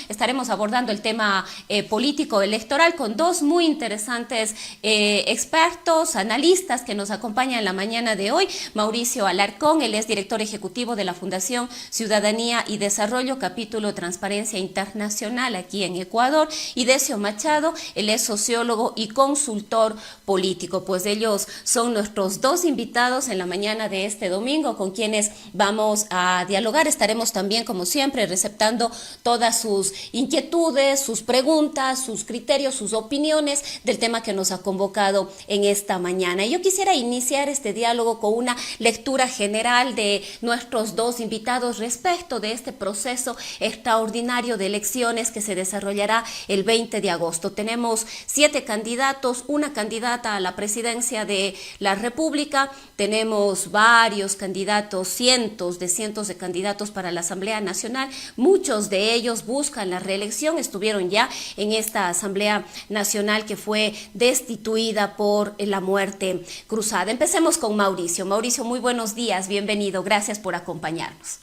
estaremos abordando el tema político electoral con dos muy interesantes expertos, analistas que nos acompañan en la mañana de hoy. Mauricio Alarcón, él es director ejecutivo de la Fundación Ciudadanía y Desarrollo, capítulo Transparencia Internacional aquí en Ecuador, y Decio Machado, él es sociólogo y consultor político. Pues ellos son nuestros dos invitados en la mañana de este domingo, con quienes vamos a dialogar. Estaremos también, como siempre, receptando todas sus inquietudes, sus preguntas, sus criterios, sus opiniones del tema que nos ha convocado en esta mañana. Y yo quisiera iniciar este diálogo con una lectura general de nuestros dos invitados respecto de este proceso extraordinario de elecciones que se desarrollará el 20 de agosto. Tenemos 7 candidatos, una candidata a la presidencia de la República, tenemos varios candidatos, cientos de candidatos para la Asamblea Nacional, muchos de ellos buscan la reelección, estuvieron ya en esta Asamblea Nacional que fue destituida por la muerte cruzada. Empecemos con Mauricio. Mauricio, muy buenos días, bienvenido, gracias por acompañarnos.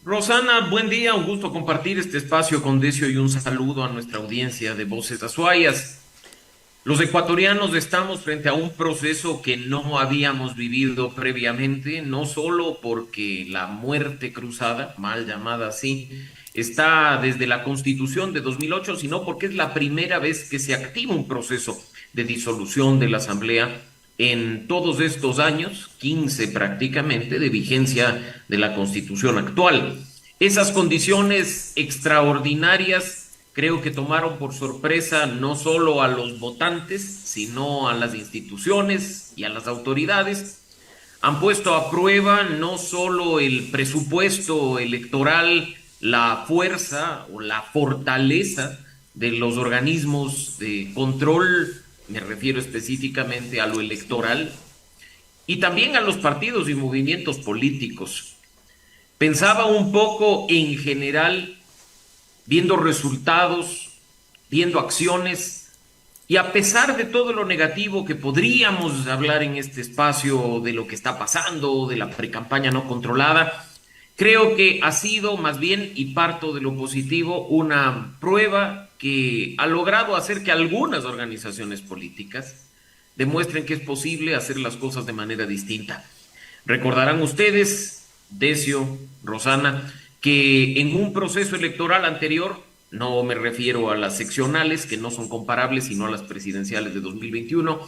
Rosana, buen día, un gusto compartir este espacio con Decio y un saludo a nuestra audiencia de Voces Azuayas. Los ecuatorianos estamos frente a un proceso que no habíamos vivido previamente, no solo porque la muerte cruzada, mal llamada así, está desde la Constitución de 2008, sino porque es la primera vez que se activa un proceso de disolución de la Asamblea en todos estos años, 15 prácticamente, de vigencia de la Constitución actual. Esas condiciones extraordinarias creo que tomaron por sorpresa no solo a los votantes, sino a las instituciones y a las autoridades. Han puesto a prueba no solo el presupuesto electoral, la fuerza o la fortaleza de los organismos de control, me refiero específicamente a lo electoral, y también a los partidos y movimientos políticos. Pensaba un poco en general, viendo resultados, viendo acciones, y a pesar de todo lo negativo que podríamos hablar en este espacio de lo que está pasando, de la precampaña no controlada, creo que ha sido más bien, y parto de lo positivo, una prueba que ha logrado hacer que algunas organizaciones políticas demuestren que es posible hacer las cosas de manera distinta. Recordarán ustedes, Decio, Rosana, que en un proceso electoral anterior, no me refiero a las seccionales, que no son comparables, sino a las presidenciales de 2021,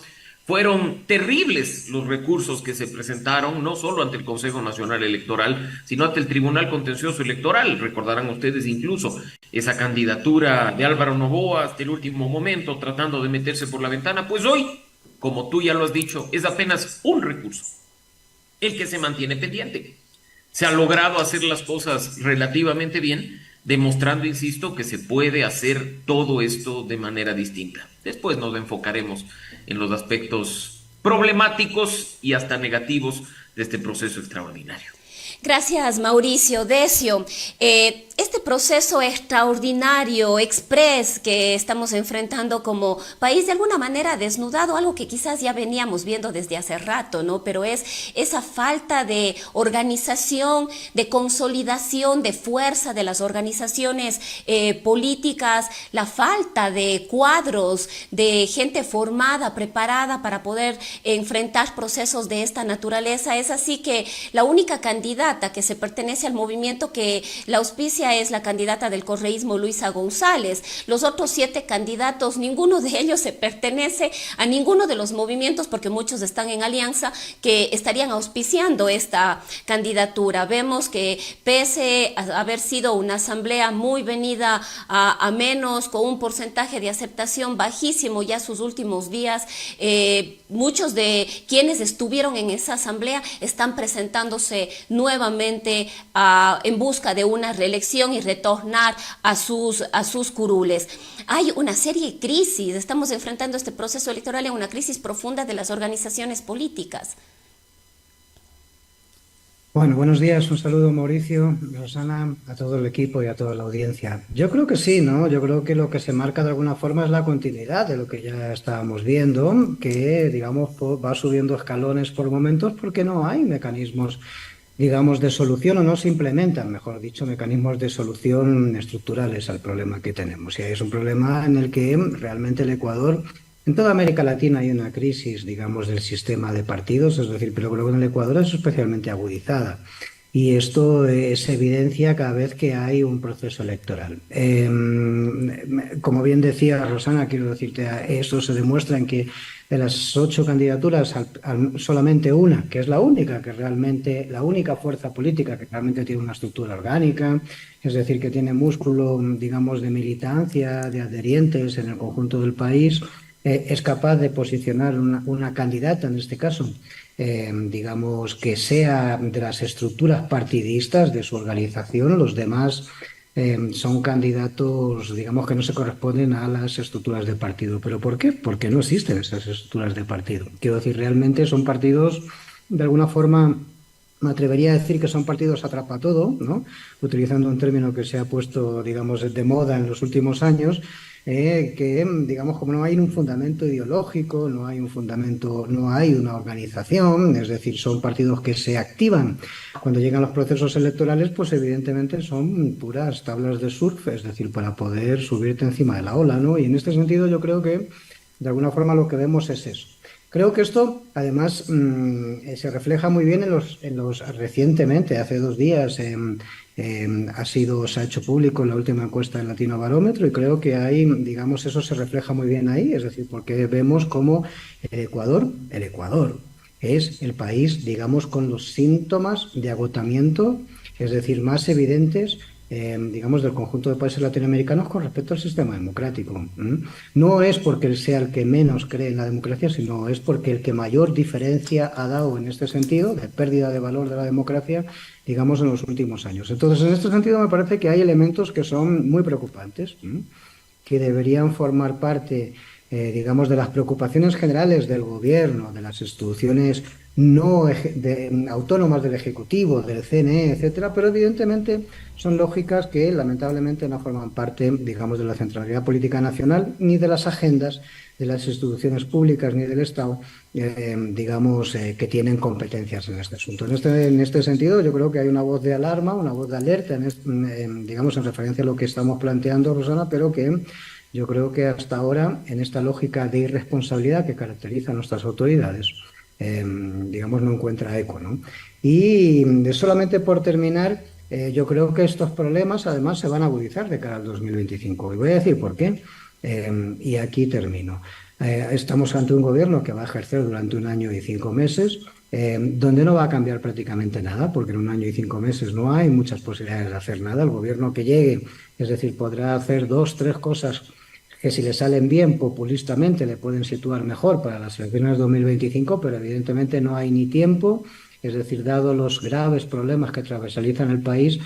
fueron terribles los recursos que se presentaron, no solo ante el Consejo Nacional Electoral, sino ante el Tribunal Contencioso Electoral. Recordarán ustedes incluso esa candidatura de Álvaro Noboa hasta el último momento, tratando de meterse por la ventana. Pues hoy, como tú ya lo has dicho, es apenas un recurso el que se mantiene pendiente. Se ha logrado hacer las cosas relativamente bien, demostrando, insisto, que se puede hacer todo esto de manera distinta. Después nos enfocaremos en los aspectos problemáticos y hasta negativos de este proceso extraordinario. Gracias, Mauricio. Decio, este proceso extraordinario, express, que estamos enfrentando como país, de alguna manera desnudado, algo que quizás ya veníamos viendo desde hace rato, ¿no? Pero es esa falta de organización, de consolidación, de fuerza de las organizaciones políticas, la falta de cuadros, de gente formada, preparada para poder enfrentar procesos de esta naturaleza. Es así que la única candidata que se pertenece al movimiento que la auspicia es la candidata del correísmo, Luisa González. Los otros 7 candidatos, ninguno de ellos se pertenece a ninguno de los movimientos, porque muchos están en alianza, que estarían auspiciando esta candidatura. Vemos que pese a haber sido una asamblea muy venida a menos, con un porcentaje de aceptación bajísimo ya sus últimos días, muchos de quienes estuvieron en esa asamblea están presentándose nuevamente en busca de una reelección y retornar a sus curules. Hay una serie de crisis, estamos enfrentando este proceso electoral en una crisis profunda de las organizaciones políticas. Bueno, buenos días, un saludo Mauricio, Rosana, a todo el equipo y a toda la audiencia. Yo creo que sí, ¿no? Yo creo que lo que se marca de alguna forma es la continuidad de lo que ya estábamos viendo, que digamos va subiendo escalones por momentos porque no hay mecanismos digamos, de solución o no se implementan, mejor dicho, mecanismos de solución estructurales al problema que tenemos. Y es un problema en el que realmente el Ecuador, en toda América Latina hay una crisis, digamos, del sistema de partidos, es decir, pero luego en el Ecuador es especialmente agudizada. Y esto se evidencia cada vez que hay un proceso electoral. Como bien decía Rosana, quiero decirte, eso se demuestra en que de las 8 candidaturas, solamente una, que es la única que realmente, la única fuerza política que realmente tiene una estructura orgánica, es decir, que tiene músculo, digamos, de militancia, de adherientes en el conjunto del país, es capaz de posicionar una candidata, en este caso, digamos, que sea de las estructuras partidistas de su organización. Los demás son candidatos, digamos, que no se corresponden a las estructuras de partido. ¿Pero por qué? Porque no existen esas estructuras de partido. Quiero decir, realmente son partidos, de alguna forma, me atrevería a decir que son partidos atrapatodo, ¿no? Utilizando un término que se ha puesto, digamos, de moda en los últimos años, que, digamos, como no hay un fundamento ideológico, no hay un fundamento, no hay una organización, es decir, son partidos que se activan cuando llegan los procesos electorales, pues evidentemente son puras tablas de surf, es decir, para poder subirte encima de la ola, ¿no? Y en este sentido yo creo que, de alguna forma, lo que vemos es eso. Creo que esto, además, se refleja muy bien recientemente, hace 2 días, se ha hecho público la última encuesta del Latino Barómetro, y creo que ahí, digamos, eso se refleja muy bien ahí, es decir, porque vemos cómo el Ecuador es el país, digamos, con los síntomas de agotamiento, es decir, más evidentes, digamos, del conjunto de países latinoamericanos con respecto al sistema democrático. No es porque él sea el que menos cree en la democracia, sino es porque el que mayor diferencia ha dado en este sentido, de pérdida de valor de la democracia, digamos, en los últimos años. Entonces, en este sentido, me parece que hay elementos que son muy preocupantes, que deberían formar parte, digamos, de las preocupaciones generales del gobierno, de las instituciones autónomas del Ejecutivo, del CNE, etcétera, pero evidentemente son lógicas que lamentablemente no forman parte, digamos, de la centralidad política nacional, ni de las agendas de las instituciones públicas ni del Estado, digamos, que tienen competencias en este asunto. En este sentido, yo creo que hay una voz de alarma, una voz de alerta, digamos, en referencia a lo que estamos planteando, Rosana, pero que yo creo que hasta ahora, en esta lógica de irresponsabilidad que caracteriza a nuestras autoridades, digamos, no encuentra eco, ¿no? Y solamente por terminar, yo creo que estos problemas además se van a agudizar de cara al 2025. Y voy a decir por qué. Y aquí termino. Estamos ante un gobierno que va a ejercer durante 1 año y 5 meses, donde no va a cambiar prácticamente nada, porque en 1 año y 5 meses no hay muchas posibilidades de hacer nada. El gobierno que llegue, es decir, podrá hacer 2, 3 cosas que, si le salen bien populistamente, le pueden situar mejor para las elecciones de 2025, pero evidentemente no hay ni tiempo. Es decir, dado los graves problemas que atravesalizan el país,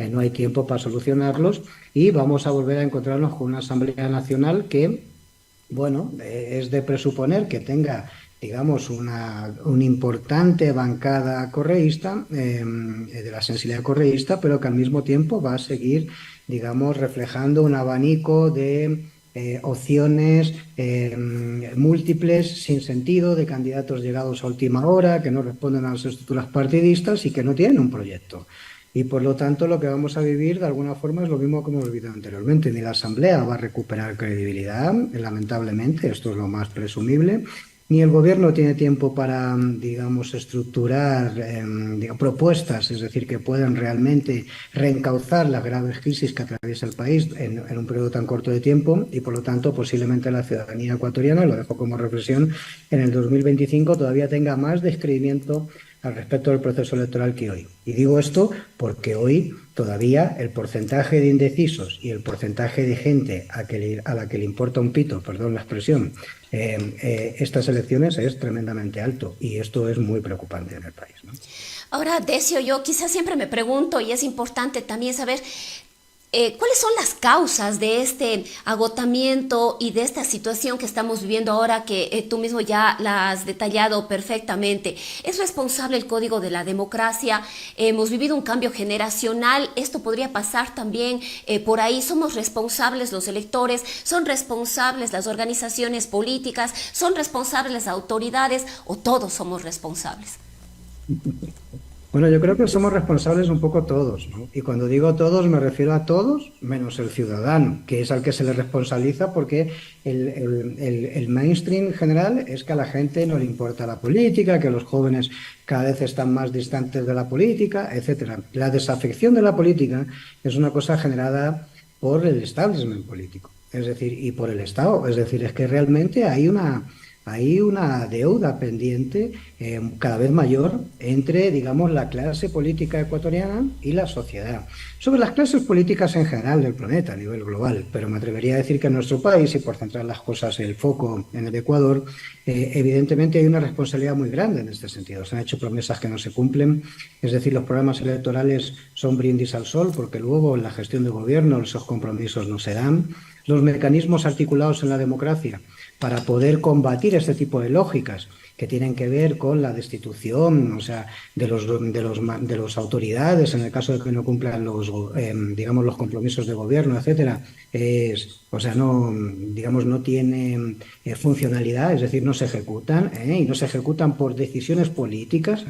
no hay tiempo para solucionarlos, y vamos a volver a encontrarnos con una Asamblea Nacional que, bueno, es de presuponer que tenga, digamos, una importante bancada correísta, de la sensibilidad correísta, pero que al mismo tiempo va a seguir, digamos, reflejando un abanico de opciones múltiples, sin sentido, de candidatos llegados a última hora, que no responden a las estructuras partidistas y que no tienen un proyecto. Y por lo tanto, lo que vamos a vivir de alguna forma es lo mismo que hemos vivido anteriormente. Ni la Asamblea va a recuperar credibilidad, lamentablemente, esto es lo más presumible, ni el gobierno tiene tiempo para, digamos, estructurar propuestas, es decir, que puedan realmente reencauzar las graves crisis que atraviesa el país en un periodo tan corto de tiempo, y por lo tanto posiblemente la ciudadanía ecuatoriana, lo dejo como reflexión, en el 2025 todavía tenga más descreimiento al respecto del proceso electoral que hoy. Y digo esto porque hoy todavía el porcentaje de indecisos y el porcentaje de gente a la que le importa un pito, perdón la expresión, estas elecciones es tremendamente alto, y esto es muy preocupante en el país, ¿no? Ahora, Decio, yo quizás siempre me pregunto, y es importante también saber, ¿cuáles son las causas de este agotamiento y de esta situación que estamos viviendo ahora, que tú mismo ya la has detallado perfectamente? ¿Es responsable el Código de la Democracia? Hemos vivido un cambio generacional. Esto podría pasar también por ahí. ¿Somos responsables los electores? ¿Son responsables las organizaciones políticas? ¿Son responsables las autoridades? ¿O todos somos responsables? Bueno, yo creo que somos responsables un poco todos, ¿no? Y cuando digo todos me refiero a todos menos el ciudadano, que es al que se le responsabiliza porque el mainstream general es que a la gente no le importa la política, que los jóvenes cada vez están más distantes de la política, etcétera. La desafección de la política es una cosa generada por el establishment político, es decir, y por el Estado. Es decir, es que realmente hay una deuda pendiente cada vez mayor entre, digamos, la clase política ecuatoriana y la sociedad. Sobre las clases políticas en general del planeta a nivel global, pero me atrevería a decir que en nuestro país, y por centrar las cosas, el foco en el Ecuador, evidentemente hay una responsabilidad muy grande en este sentido. Se han hecho promesas que no se cumplen, es decir, los programas electorales son brindis al sol porque luego en la gestión de gobierno esos compromisos no se dan. Los mecanismos articulados en la democracia para poder combatir este tipo de lógicas que tienen que ver con la destitución, o sea, de los autoridades en el caso de que no cumplan digamos, los compromisos de gobierno, etcétera, o sea, no, digamos, no tienen funcionalidad, es decir, no se ejecutan, y no se ejecutan por decisiones políticas.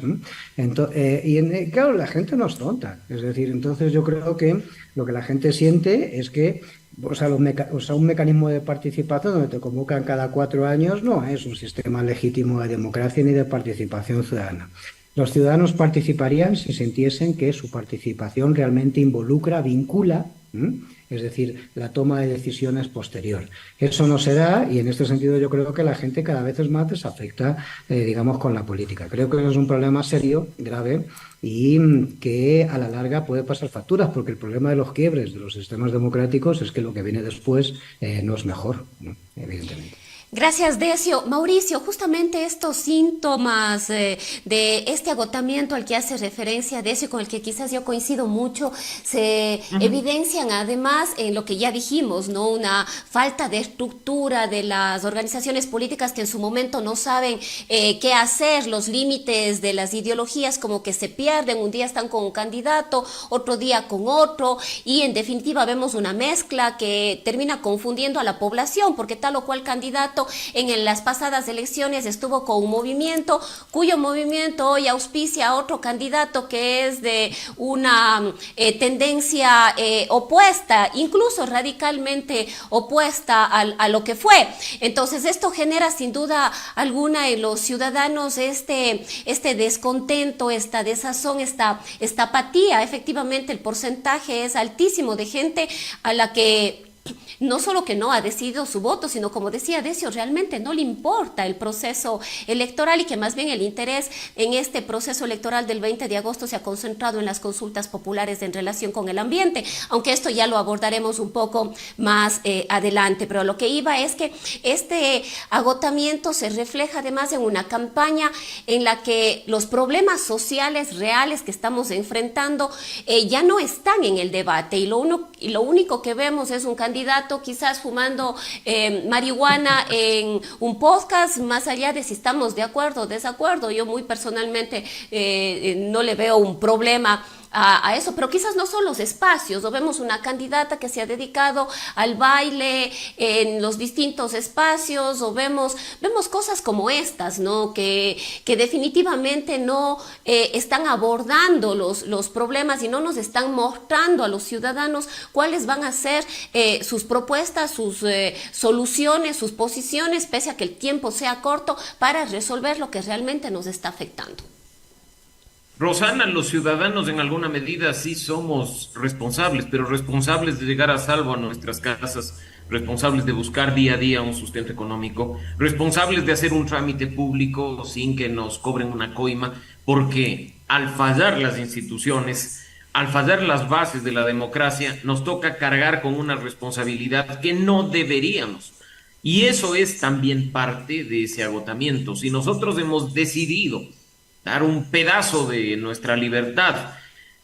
Claro, la gente no es tonta, es decir, entonces yo creo que lo que la gente siente es que un mecanismo de participación donde te convocan cada 4 años no es un sistema legítimo de democracia ni de participación ciudadana. Los ciudadanos participarían si sintiesen que su participación realmente involucra, vincula, es decir, la toma de decisiones posterior. Eso no se da y en este sentido yo creo que la gente cada vez es más desafecta, digamos, con la política. Creo que es un problema serio, grave, y que a la larga puede pasar facturas, porque el problema de los quiebres de los sistemas democráticos es que lo que viene después no es mejor, ¿no? Evidentemente. Gracias, Decio. Mauricio, justamente estos síntomas de este agotamiento al que hace referencia Decio, con el que quizás yo coincido mucho, se evidencian además en lo que ya dijimos, ¿no? Una falta de estructura de las organizaciones políticas que en su momento no saben qué hacer, los límites de las ideologías como que se pierden, un día están con un candidato, otro día con otro, y en definitiva vemos una mezcla que termina confundiendo a la población, porque tal o cual candidato en las pasadas elecciones estuvo con un movimiento, cuyo movimiento hoy auspicia a otro candidato que es de una tendencia opuesta, incluso radicalmente opuesta a lo que fue. Entonces esto genera sin duda alguna en los ciudadanos este descontento, esta desazón, esta apatía. Efectivamente el porcentaje es altísimo de gente a la que no solo que no ha decidido su voto, sino, como decía Decio, realmente no le importa el proceso electoral y que más bien el interés en este proceso electoral del 20 de agosto se ha concentrado en las consultas populares en relación con el ambiente, aunque esto ya lo abordaremos un poco más adelante. Pero lo que iba es que este agotamiento se refleja además en una campaña en la que los problemas sociales reales que estamos enfrentando ya no están en el debate y lo único que vemos es un candidato quizás fumando marihuana en un podcast, más allá de si estamos de acuerdo o desacuerdo. Yo muy personalmente no le veo un problema a eso, pero quizás no son los espacios. O vemos una candidata que se ha dedicado al baile en los distintos espacios, o vemos cosas como estas, ¿no? Que definitivamente no están abordando los problemas y no nos están mostrando a los ciudadanos cuáles van a ser sus propuestas, sus soluciones, sus posiciones, pese a que el tiempo sea corto, para resolver lo que realmente nos está afectando. Rosana, los ciudadanos en alguna medida sí somos responsables, pero responsables de llegar a salvo a nuestras casas, responsables de buscar día a día un sustento económico, responsables de hacer un trámite público sin que nos cobren una coima, porque al fallar las instituciones, al fallar las bases de la democracia, nos toca cargar con una responsabilidad que no deberíamos. Y eso es también parte de ese agotamiento. Si nosotros hemos decidido dar un pedazo de nuestra libertad,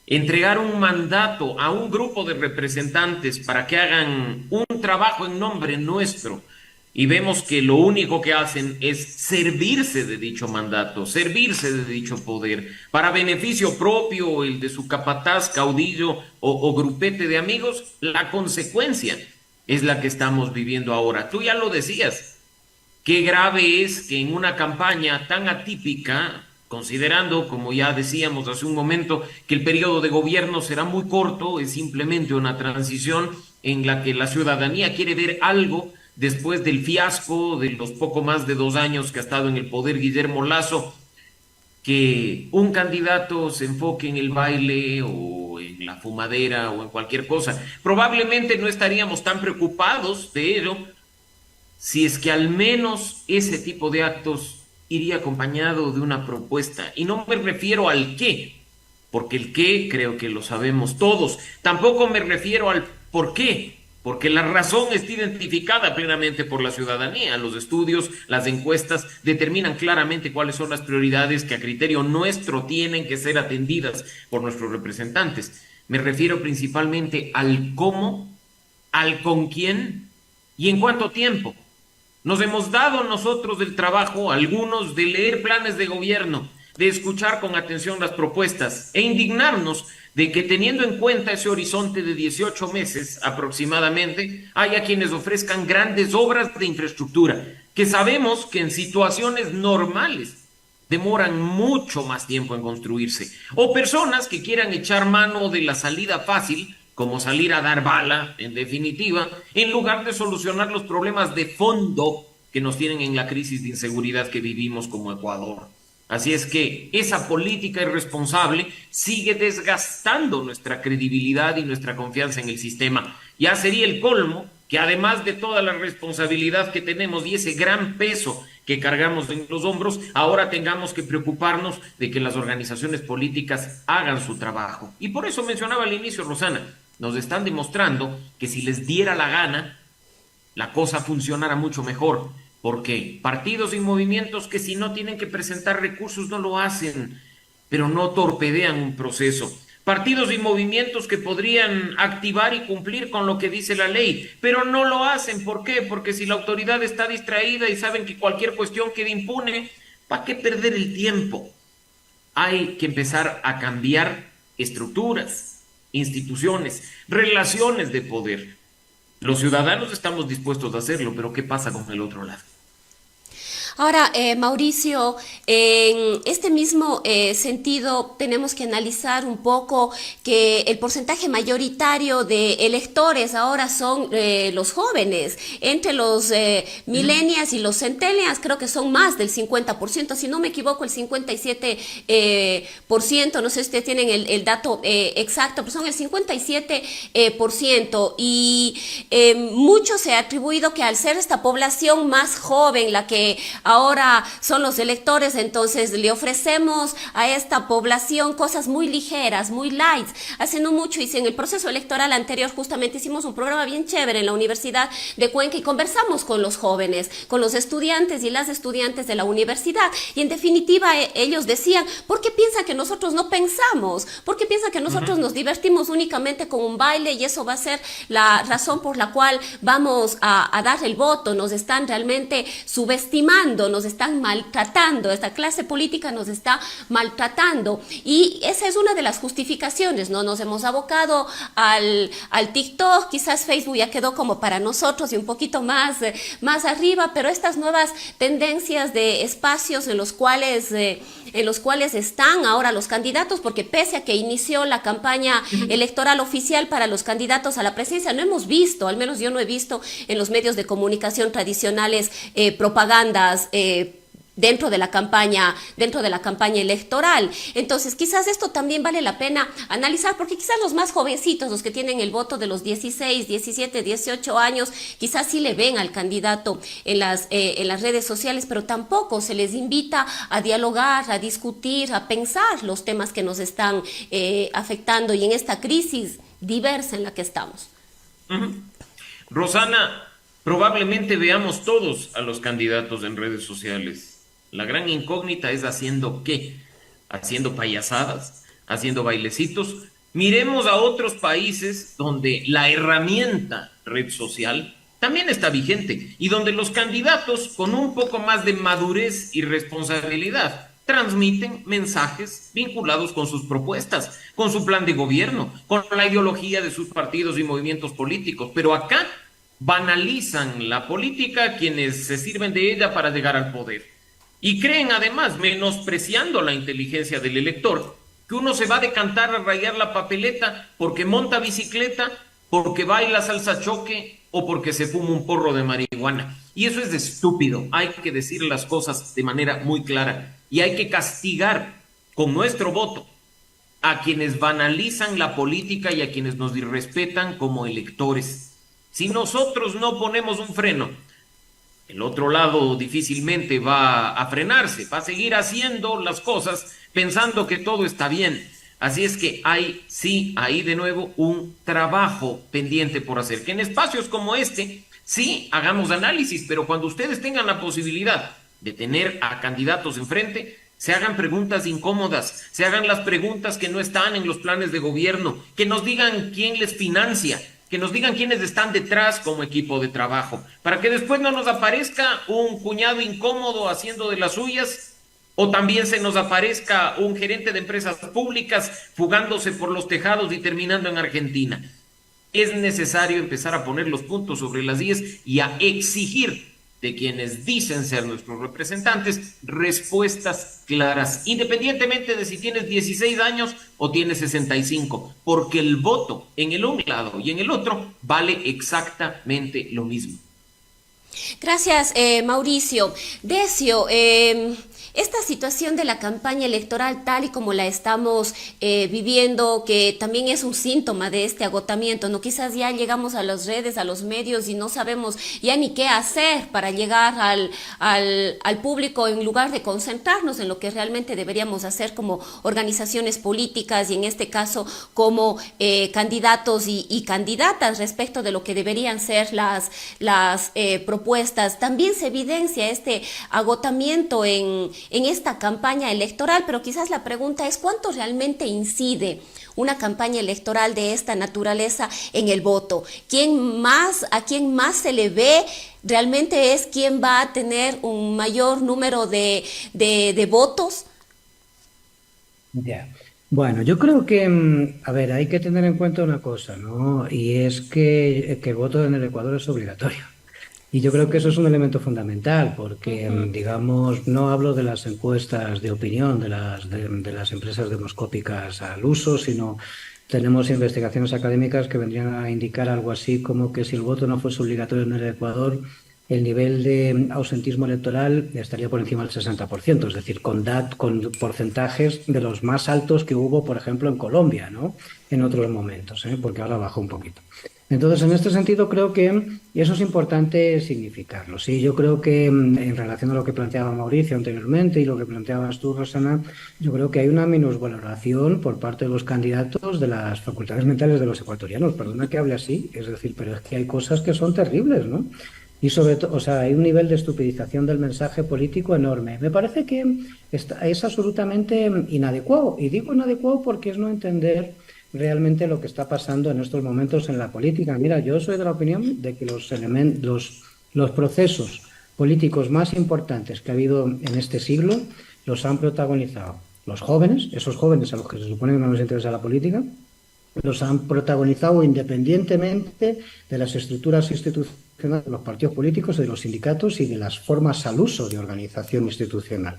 entregar un mandato a un grupo de representantes para que hagan un trabajo en nombre nuestro, y vemos que lo único que hacen es servirse de dicho mandato, servirse de dicho poder, para beneficio propio o el de su capataz, caudillo o grupete de amigos, la consecuencia es la que estamos viviendo ahora. Tú ya lo decías, qué grave es que en una campaña tan atípica considerando, como ya decíamos hace un momento, que el periodo de gobierno será muy corto, es simplemente una transición en la que la ciudadanía quiere ver algo después del fiasco de los poco más de 2 años que ha estado en el poder Guillermo Lasso, que un candidato se enfoque en el baile o en la fumadera o en cualquier cosa. Probablemente no estaríamos tan preocupados de ello si es que al menos ese tipo de actos iría acompañado de una propuesta. Y no me refiero al qué, porque el qué creo que lo sabemos todos. Tampoco me refiero al por qué, porque la razón está identificada plenamente por la ciudadanía. Los estudios, las encuestas determinan claramente cuáles son las prioridades que a criterio nuestro tienen que ser atendidas por nuestros representantes. Me refiero principalmente al cómo, al con quién y en cuánto tiempo. Nos hemos dado nosotros del trabajo, algunos, de leer planes de gobierno, de escuchar con atención las propuestas e indignarnos de que, teniendo en cuenta ese horizonte de 18 meses aproximadamente, haya quienes ofrezcan grandes obras de infraestructura, que sabemos que en situaciones normales demoran mucho más tiempo en construirse, o personas que quieran echar mano de la salida fácil, como salir a dar bala, en definitiva, en lugar de solucionar los problemas de fondo que nos tienen en la crisis de inseguridad que vivimos como Ecuador. Así es que esa política irresponsable sigue desgastando nuestra credibilidad y nuestra confianza en el sistema. Ya sería el colmo que, además de toda la responsabilidad que tenemos y ese gran peso que cargamos en los hombros, ahora tengamos que preocuparnos de que las organizaciones políticas hagan su trabajo. Y por eso mencionaba al inicio, Rosana, nos están demostrando que si les diera la gana, la cosa funcionara mucho mejor, porque partidos y movimientos que, si no tienen que presentar recursos, no lo hacen, pero no torpedean un proceso. Partidos y movimientos que podrían activar y cumplir con lo que dice la ley, pero no lo hacen. ¿Por qué? Porque si la autoridad está distraída y saben que cualquier cuestión queda impune, ¿para qué perder el tiempo? Hay que empezar a cambiar estructuras, instituciones, relaciones de poder. Los ciudadanos estamos dispuestos a hacerlo, pero ¿qué pasa con el otro lado? Ahora, Mauricio, en este mismo sentido tenemos que analizar un poco que el porcentaje mayoritario de electores ahora son los jóvenes. Entre los millennials y los centennials creo que son más del 50%, si no me equivoco el 57%, no sé si ustedes tienen el dato exacto, pero son el 57%, y mucho se ha atribuido que al ser esta población más joven la que ahora son los electores, entonces le ofrecemos a esta población cosas muy ligeras, muy light. Hace no mucho hice en el proceso electoral anterior, justamente hicimos un programa bien chévere en la Universidad de Cuenca y conversamos con los jóvenes, con los estudiantes y las estudiantes de la universidad, y en definitiva ellos decían: ¿por qué piensan que nosotros no pensamos? ¿Por qué piensan que nosotros nos divertimos únicamente con un baile y eso va a ser la razón por la cual vamos a dar el voto? Nos están realmente subestimando, nos están maltratando, esta clase política nos está maltratando, y esa es una de las justificaciones, ¿no? Nos hemos abocado al TikTok, quizás Facebook ya quedó como para nosotros y un poquito más arriba, pero estas nuevas tendencias de espacios en los cuales están ahora los candidatos, porque pese a que inició la campaña electoral oficial para los candidatos a la presidencia, no hemos visto, al menos yo no he visto en los medios de comunicación tradicionales, propagandas dentro de la campaña electoral. Entonces quizás esto también vale la pena analizar, porque quizás los más jovencitos, los que tienen el voto de los 16, 17, 18 años, quizás sí le ven al candidato en las redes sociales, pero tampoco se les invita a dialogar, a discutir, a pensar los temas que nos están afectando y en esta crisis diversa en la que estamos. Rosana, probablemente veamos todos a los candidatos en redes sociales. La gran incógnita es haciendo qué, haciendo payasadas, haciendo bailecitos. Miremos a otros países donde la herramienta red social también está vigente y donde los candidatos con un poco más de madurez y responsabilidad transmiten mensajes vinculados con sus propuestas, con su plan de gobierno, con la ideología de sus partidos y movimientos políticos. Pero acá banalizan la política quienes se sirven de ella para llegar al poder. Y creen además, menospreciando la inteligencia del elector, que uno se va a decantar a rayar la papeleta porque monta bicicleta, porque baila salsa choque o porque se fuma un porro de marihuana. Y eso es de estúpido. Hay que decir las cosas de manera muy clara y hay que castigar con nuestro voto a quienes banalizan la política y a quienes nos irrespetan como electores. Si nosotros no ponemos un freno, el otro lado difícilmente va a frenarse, va a seguir haciendo las cosas pensando que todo está bien. Así es que hay, sí, ahí de nuevo un trabajo pendiente por hacer. Que en espacios como este, sí, hagamos análisis, pero cuando ustedes tengan la posibilidad de tener a candidatos enfrente, se hagan preguntas incómodas, se hagan las preguntas que no están en los planes de gobierno, que nos digan quién les financia, que nos digan quiénes están detrás como equipo de trabajo, para que después no nos aparezca un cuñado incómodo haciendo de las suyas, o también se nos aparezca un gerente de empresas públicas fugándose por los tejados y terminando en Argentina. Es necesario empezar a poner los puntos sobre las IES y a exigir de quienes dicen ser nuestros representantes respuestas claras, independientemente de si tienes 16 años o tienes 65, porque el voto en el un lado y en el otro vale exactamente lo mismo. Gracias, Mauricio. Decio, esta situación de la campaña electoral tal y como la estamos viviendo, que también es un síntoma de este agotamiento, ¿no? Quizás ya llegamos a las redes, a los medios y no sabemos ya ni qué hacer para llegar al público en lugar de concentrarnos en lo que realmente deberíamos hacer como organizaciones políticas y en este caso como candidatos y candidatas respecto de lo que deberían ser las propuestas. También se evidencia este agotamiento en esta campaña electoral, pero quizás la pregunta es ¿cuánto realmente incide una campaña electoral de esta naturaleza en el voto? ¿A quién más se le ve? ¿Realmente es quien va a tener un mayor número de votos? Ya. Bueno, yo creo que, a ver, hay que tener en cuenta una cosa, ¿no? Y es que el voto en el Ecuador es obligatorio. Y yo creo que eso es un elemento fundamental, porque, digamos, no hablo de las encuestas de opinión de las empresas demoscópicas al uso, sino tenemos investigaciones académicas que vendrían a indicar algo así como que si el voto no fuese obligatorio en el Ecuador, el nivel de ausentismo electoral estaría por encima del 60%, es decir, con porcentajes de los más altos que hubo, por ejemplo, en Colombia, ¿no? En otros momentos, porque ahora bajó un poquito. Entonces, en este sentido, creo que eso es importante significarlo. Sí, yo creo que en relación a lo que planteaba Mauricio anteriormente y lo que planteabas tú, Rosana, yo creo que hay una minusvaloración por parte de los candidatos de las facultades mentales de los ecuatorianos. Perdona que hable así, es decir, pero es que hay cosas que son terribles, ¿no? Y sobre todo, o sea, hay un nivel de estupidización del mensaje político enorme. Me parece que es absolutamente inadecuado. Y digo inadecuado porque es no entender realmente lo que está pasando en estos momentos en la política. Mira, yo soy de la opinión de que los procesos políticos más importantes que ha habido en este siglo los han protagonizado los jóvenes, esos jóvenes a los que se supone que no les interesa la política, los han protagonizado independientemente de las estructuras institucionales de los partidos políticos, de los sindicatos y de las formas al uso de organización institucional.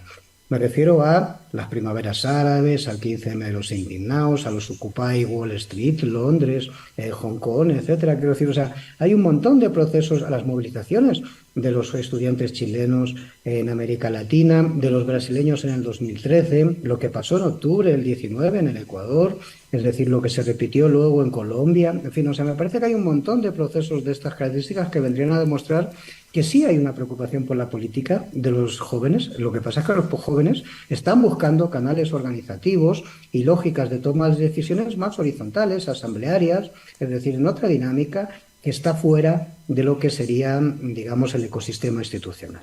Me refiero a las primaveras árabes, al 15M de los indignados, a los Occupy Wall Street, Londres, Hong Kong, etcétera. Quiero decir, o sea, hay un montón de procesos, a las movilizaciones de los estudiantes chilenos en América Latina, de los brasileños en el 2013, lo que pasó en octubre del 19 en el Ecuador, es decir, lo que se repitió luego en Colombia. En fin, o sea, me parece que hay un montón de procesos de estas características que vendrían a demostrar que sí hay una preocupación por la política de los jóvenes. Lo que pasa es que los jóvenes están buscando canales organizativos y lógicas de toma de decisiones más horizontales, asamblearias, es decir, en otra dinámica que está fuera de lo que sería, digamos, el ecosistema institucional.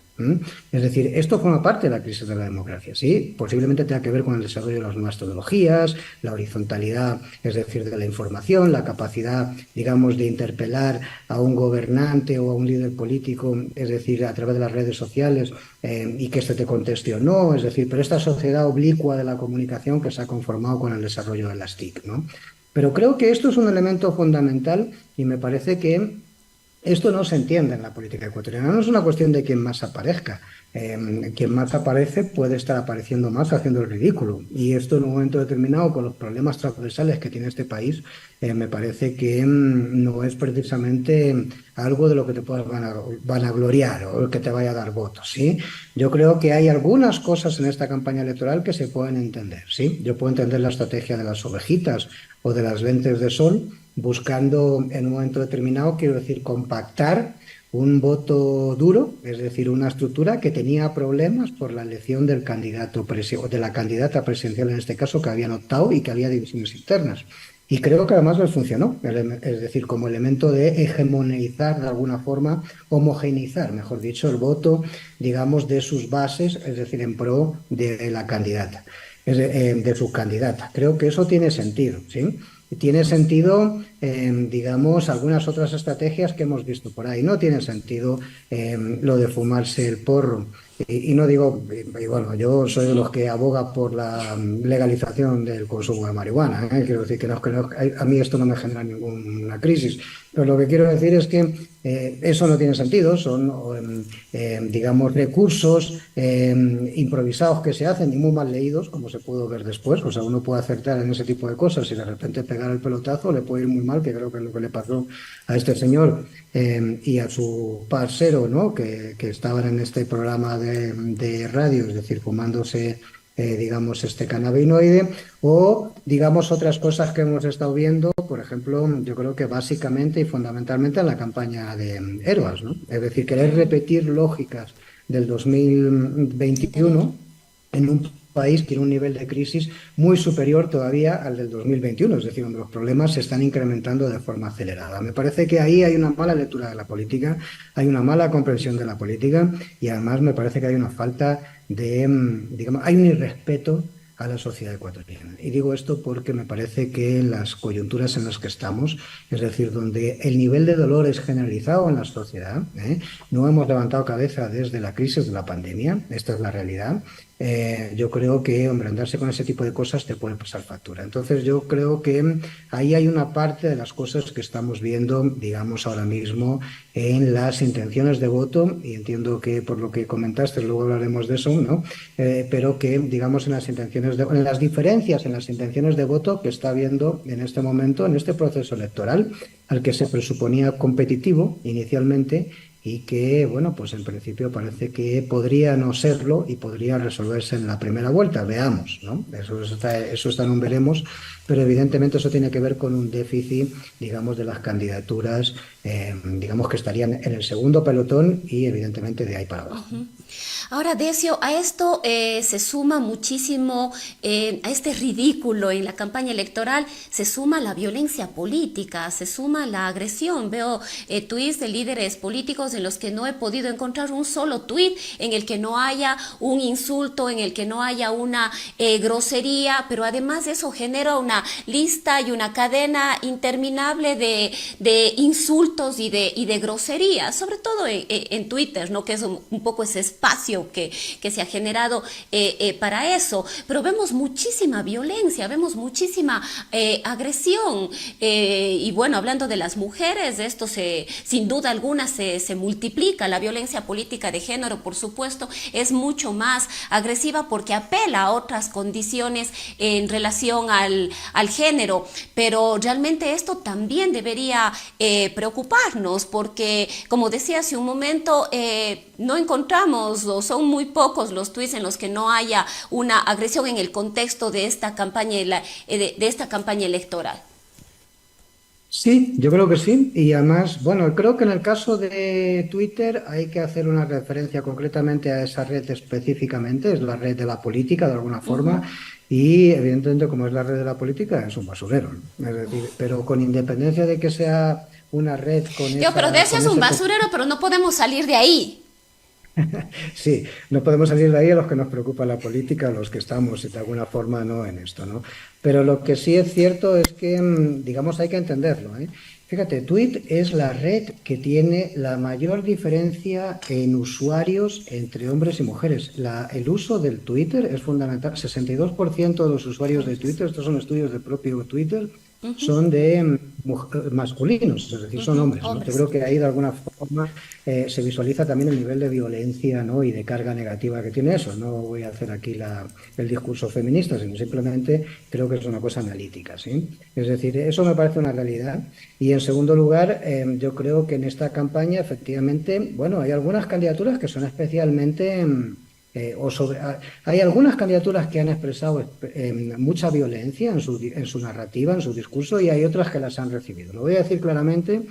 Es decir, esto forma parte de la crisis de la democracia, ¿sí? Posiblemente tenga que ver con el desarrollo de las nuevas tecnologías, la horizontalidad, es decir, de la información, la capacidad, digamos, de interpelar a un gobernante o a un líder político, es decir, a través de las redes sociales y que éste te conteste o no, es decir, pero esta sociedad oblicua de la comunicación que se ha conformado con el desarrollo de las TIC, ¿no? Pero creo que esto es un elemento fundamental y me parece que Esto no se entiende en la política ecuatoriana. No es una cuestión de quién más aparezca. Quien más aparece puede estar apareciendo más haciendo el ridículo. Y esto en un momento determinado, con los problemas transversales que tiene este país, me parece que no es precisamente algo de lo que te puedas vanagloriar o que te vaya a dar votos, ¿sí? Yo creo que hay algunas cosas en esta campaña electoral que se pueden entender, ¿sí? Yo puedo entender la estrategia de las ovejitas o de las lentes de sol, buscando en un momento determinado, quiero decir, compactar un voto duro, es decir, una estructura que tenía problemas por la elección del candidato o de la candidata presidencial en este caso, que habían optado y que había divisiones internas. Y creo que además les funcionó, es decir, como elemento de hegemonizar de alguna forma, homogeneizar, mejor dicho, el voto, digamos, de sus bases, es decir, en pro de la candidata, de su candidata. Creo que eso tiene sentido, ¿sí? Tiene sentido, digamos, algunas otras estrategias que hemos visto por ahí. No tiene sentido lo de fumarse el porro. Y no digo, y bueno, yo soy de los que aboga por la legalización del consumo de marihuana. Quiero decir a mí esto no me genera ninguna crisis. Pero lo que quiero decir es que eso no tiene sentido. Son, digamos, recursos improvisados que se hacen y muy mal leídos, como se pudo ver después. O sea, uno puede acertar en ese tipo de cosas y de repente pegar el pelotazo le puede ir muy mal, que creo que es lo que le pasó a este señor y a su parcero, ¿no? que estaban en este programa de radio, es decir, fumándose, digamos, este cannabinoide, o, digamos, otras cosas que hemos estado viendo, por ejemplo, yo creo que básicamente y fundamentalmente en la campaña de Heroes, ¿no? Es decir, querer repetir lógicas del 2021 en un país que tiene un nivel de crisis muy superior todavía al del 2021, es decir, donde los problemas se están incrementando de forma acelerada. Me parece que ahí hay una mala lectura de la política, hay una mala comprensión de la política y además me parece que hay una falta de, digamos, hay un irrespeto a la sociedad ecuatoriana. Y digo esto porque me parece que las coyunturas en las que estamos, es decir, donde el nivel de dolor es generalizado en la sociedad, no hemos levantado cabeza desde la crisis de la pandemia, esta es la realidad. Yo creo que, hombre, andarse con ese tipo de cosas te puede pasar factura. Entonces yo creo que ahí hay una parte de las cosas que estamos viendo, digamos, ahora mismo en las intenciones de voto, y entiendo que por lo que comentaste, luego hablaremos de eso, ¿no? Pero que, digamos, en las diferencias en las intenciones de voto que está habiendo en este momento, en este proceso electoral, al que se presuponía competitivo inicialmente, y que, bueno, pues en principio parece que podría no serlo y podría resolverse en la primera vuelta. Veamos, ¿no? Eso está en un veremos, pero evidentemente eso tiene que ver con un déficit, digamos, de las candidaturas, digamos, que estarían en el segundo pelotón y evidentemente de ahí para abajo. Uh-huh. Ahora, Decio, a esto se suma muchísimo, a este ridículo en la campaña electoral, se suma la violencia política, se suma la agresión. Veo tuits de líderes políticos en los que no he podido encontrar un solo tuit en el que no haya un insulto, en el que no haya una grosería, pero además eso genera una lista y una cadena interminable de insultos y de groserías, sobre todo en Twitter, ¿no? Que es un poco ese espacio que se ha generado para eso, pero vemos muchísima violencia, vemos muchísima agresión, y bueno, hablando de las mujeres, esto sin duda alguna se multiplica. La violencia política de género, por supuesto, es mucho más agresiva porque apela a otras condiciones en relación al género, pero realmente esto también debería preocuparnos porque, como decía hace un momento, no encontramos, o son muy pocos los tuits en los que no haya una agresión en el contexto de esta campaña, de esta campaña electoral. Sí, yo creo que sí. Y además, bueno, creo que en el caso de Twitter hay que hacer una referencia concretamente a esa red específicamente, es la red de la política de alguna forma. Y evidentemente, como es la red de la política, es un basurero, ¿no? Es decir, pero con independencia de que sea una red con Pero de eso es un basurero, pero no podemos salir de ahí. Sí, no podemos salir de ahí a los que nos preocupa la política, a los que estamos de alguna forma no en esto, ¿no? Pero lo que sí es cierto es que, digamos, hay que entenderlo, ¿eh? Fíjate, Twitter es la red que tiene la mayor diferencia en usuarios entre hombres y mujeres. El uso del Twitter es fundamental. 62% de los usuarios de Twitter, estos son estudios del propio Twitter, son de masculinos, es decir, son hombres, ¿no? Yo Hombres. creo que ahí de alguna forma se visualiza también el nivel de violencia, ¿no? Y de carga negativa que tiene eso. No voy a hacer aquí el discurso feminista, sino simplemente creo que es una cosa analítica, ¿sí? Es decir, eso me parece una realidad. Y en segundo lugar, yo creo que en esta campaña, efectivamente, bueno, hay algunas candidaturas que son especialmente... hay algunas candidaturas que han expresado mucha violencia en su narrativa, en su discurso, y hay otras que las han recibido. Lo voy a decir claramente.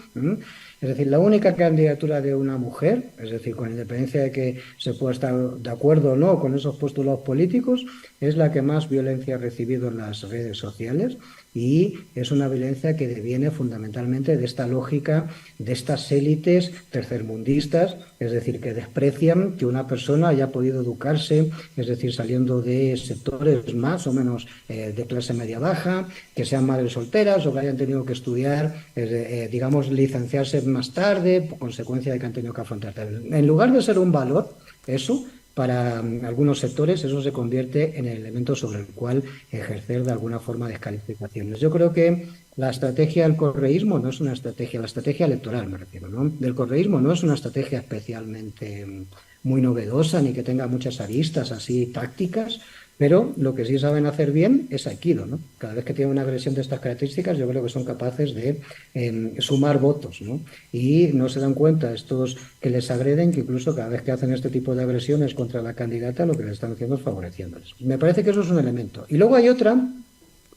Es decir, la única candidatura de una mujer, es decir, con independencia de que se pueda estar de acuerdo o no con esos postulados políticos, es la que más violencia ha recibido en las redes sociales, y es una violencia que deviene fundamentalmente de esta lógica de estas élites tercermundistas, es decir, que desprecian que una persona haya podido educarse, es decir, saliendo de sectores más o menos de clase media baja, que sean madres solteras o que hayan tenido que estudiar, digamos, licenciarse más tarde, por consecuencia de que han tenido que afrontar. En lugar de ser un valor, eso, para algunos sectores, eso se convierte en el elemento sobre el cual ejercer de alguna forma descalificaciones. Yo creo que la estrategia del correísmo no es una estrategia, la estrategia electoral me refiero, ¿no? Del correísmo no es una estrategia especialmente muy novedosa ni que tenga muchas aristas así tácticas, pero lo que sí saben hacer bien es aikido, ¿no? Cada vez que tienen una agresión de estas características, yo creo que son capaces de sumar votos, ¿no? Y no se dan cuenta estos que les agreden, que incluso cada vez que hacen este tipo de agresiones contra la candidata, lo que les están haciendo es favoreciéndoles. Me parece que eso es un elemento. Y luego hay otra,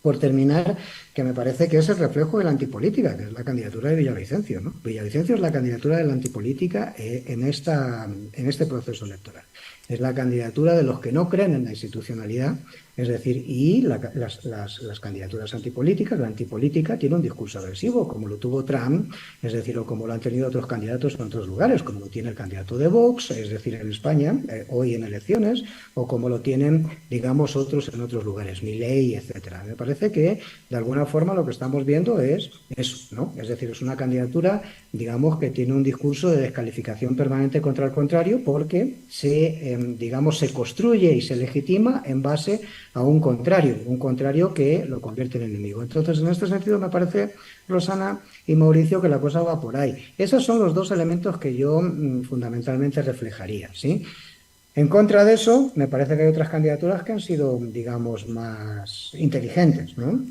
por terminar, que me parece que es el reflejo de la antipolítica, que es la candidatura de Villavicencio, ¿no? Villavicencio es la candidatura de la antipolítica en este proceso electoral. Es la candidatura de los que no creen en la institucionalidad, es decir, y las candidaturas antipolíticas, la antipolítica tiene un discurso agresivo, como lo tuvo Trump, es decir, o como lo han tenido otros candidatos en otros lugares, como lo tiene el candidato de Vox, es decir, en España, hoy en elecciones, o como lo tienen, digamos, otros en otros lugares, Milei, etcétera. Me parece que, de alguna forma, lo que estamos viendo es eso, ¿no? Es decir, es una candidatura, digamos, que tiene un discurso de descalificación permanente contra el contrario, porque se construye y se legitima en base a un contrario que lo convierte en enemigo. Entonces, en este sentido, me parece, Rosana y Mauricio, que la cosa va por ahí. Esos son los dos elementos que yo fundamentalmente reflejaría, ¿sí? En contra de eso, me parece que hay otras candidaturas que han sido, digamos, más inteligentes, ¿no?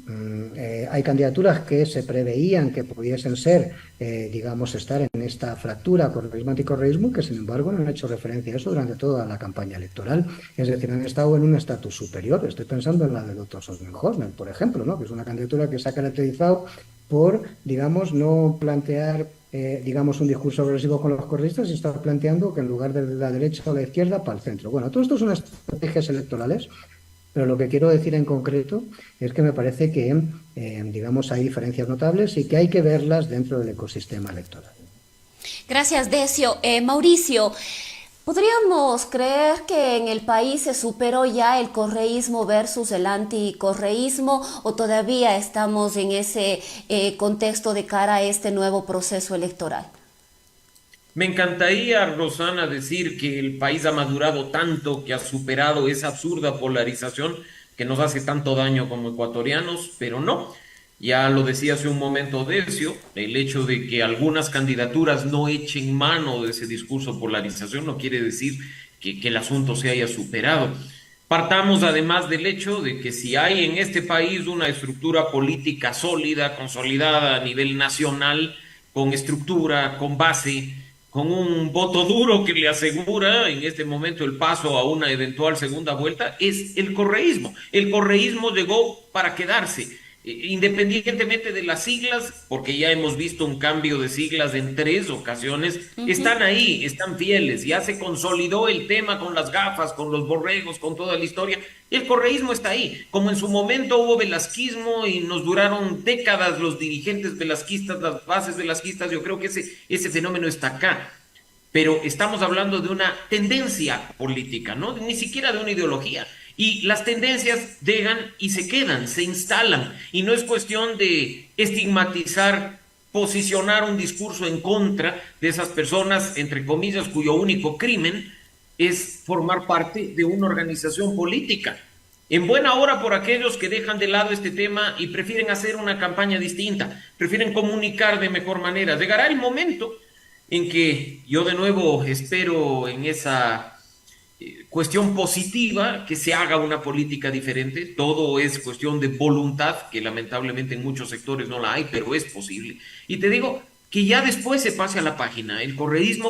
Hay candidaturas que se preveían que pudiesen ser, digamos, estar en esta fractura correísmo-anticorreísmo, que sin embargo no han hecho referencia a eso durante toda la campaña electoral. Es decir, han estado en un estatus superior. Estoy pensando en la del doctor Sonenhorst, por ejemplo, ¿no? Que es una candidatura que se ha caracterizado por, digamos, no plantear digamos, un discurso agresivo con los correístas y está planteando que en lugar de la derecha o la izquierda, para el centro. Bueno, todo esto son estrategias electorales, pero lo que quiero decir en concreto es que me parece que, digamos, hay diferencias notables y que hay que verlas dentro del ecosistema electoral. Gracias, Decio. Mauricio, ¿podríamos creer que en el país se superó ya el correísmo versus el anticorreísmo o todavía estamos en ese contexto de cara a este nuevo proceso electoral? Me encantaría, Rosana, decir que el país ha madurado tanto, que ha superado esa absurda polarización que nos hace tanto daño como ecuatorianos, pero no. Ya lo decía hace un momento Decio, el hecho de que algunas candidaturas no echen mano de ese discurso de polarización no quiere decir que el asunto se haya superado. Partamos además del hecho de que si hay en este país una estructura política sólida, consolidada a nivel nacional, con estructura, con base, con un voto duro que le asegura en este momento el paso a una eventual segunda vuelta, es el correísmo. El correísmo llegó para quedarse, independientemente de las siglas, porque ya hemos visto un cambio de siglas en 3 ocasiones, están ahí, están fieles, ya se consolidó el tema con las gafas, con los borregos, con toda la historia. El correísmo está ahí, como en su momento hubo velasquismo y nos duraron décadas los dirigentes velasquistas, las bases velasquistas, yo creo que ese fenómeno está acá. Pero estamos hablando de una tendencia política, ¿no? Ni siquiera de una ideología. Y las tendencias llegan y se quedan, se instalan. Y no es cuestión de estigmatizar, posicionar un discurso en contra de esas personas, entre comillas, cuyo único crimen es formar parte de una organización política. En buena hora por aquellos que dejan de lado este tema y prefieren hacer una campaña distinta, prefieren comunicar de mejor manera. Llegará el momento en que yo de nuevo espero en esa cuestión positiva que se haga una política diferente. Todo es cuestión de voluntad, que lamentablemente en muchos sectores no la hay, pero es posible. Y te digo que ya después se pase a la página. El correísmo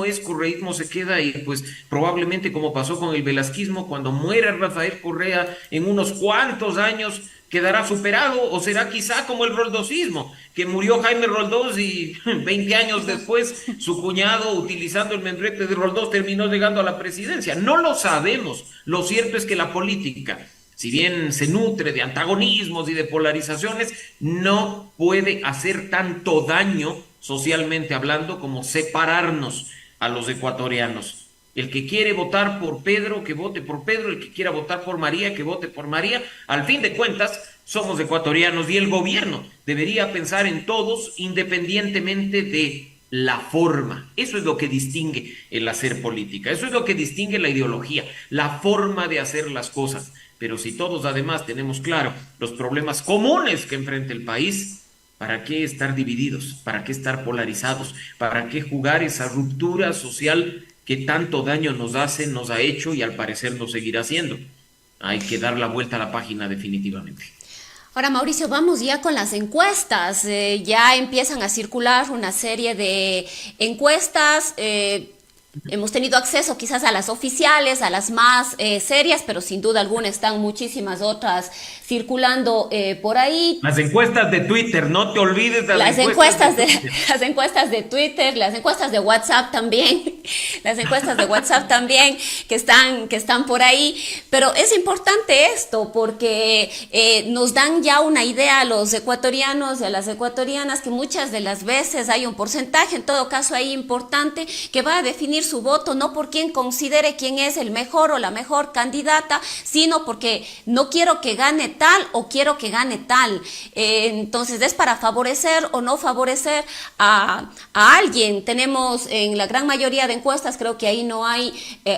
es, correísmo se queda, y pues probablemente como pasó con el velasquismo, cuando muera Rafael Correa en unos cuantos años quedará superado, o será quizá como el roldosismo, que murió Jaime Roldós y 20 años después su cuñado, utilizando el membrete de Roldós, terminó llegando a la presidencia. No lo sabemos. Lo cierto es que la política, si bien se nutre de antagonismos y de polarizaciones, no puede hacer tanto daño socialmente hablando como separarnos a los ecuatorianos. El que quiere votar por Pedro, que vote por Pedro; el que quiera votar por María, que vote por María. Al fin de cuentas, somos ecuatorianos y el gobierno debería pensar en todos independientemente de la forma. Eso es lo que distingue el hacer política, eso es lo que distingue la ideología, la forma de hacer las cosas. Pero si todos además tenemos claro los problemas comunes que enfrenta el país, ¿para qué estar divididos? ¿Para qué estar polarizados? ¿Para qué jugar esa ruptura social que tanto daño nos hace, nos ha hecho y al parecer nos seguirá haciendo? Hay que dar la vuelta a la página definitivamente. Ahora, Mauricio, vamos ya con las encuestas. Ya empiezan a circular una serie de encuestas. Hemos tenido acceso quizás a las oficiales, a las más serias, pero sin duda alguna están muchísimas otras circulando por ahí. Las encuestas de Twitter, no te olvides de las encuestas de las encuestas de Twitter, las encuestas de WhatsApp también, las encuestas de WhatsApp también que están por ahí. Pero es importante esto porque nos dan ya una idea a los ecuatorianos y a las ecuatorianas que muchas de las veces hay un porcentaje, en todo caso ahí importante, que va a definir su voto no por quien considere quién es el mejor o la mejor candidata, sino porque no quiero que gane tal o quiero que gane tal. Entonces es para favorecer o no favorecer a alguien. Tenemos en la gran mayoría de encuestas, creo que ahí no hay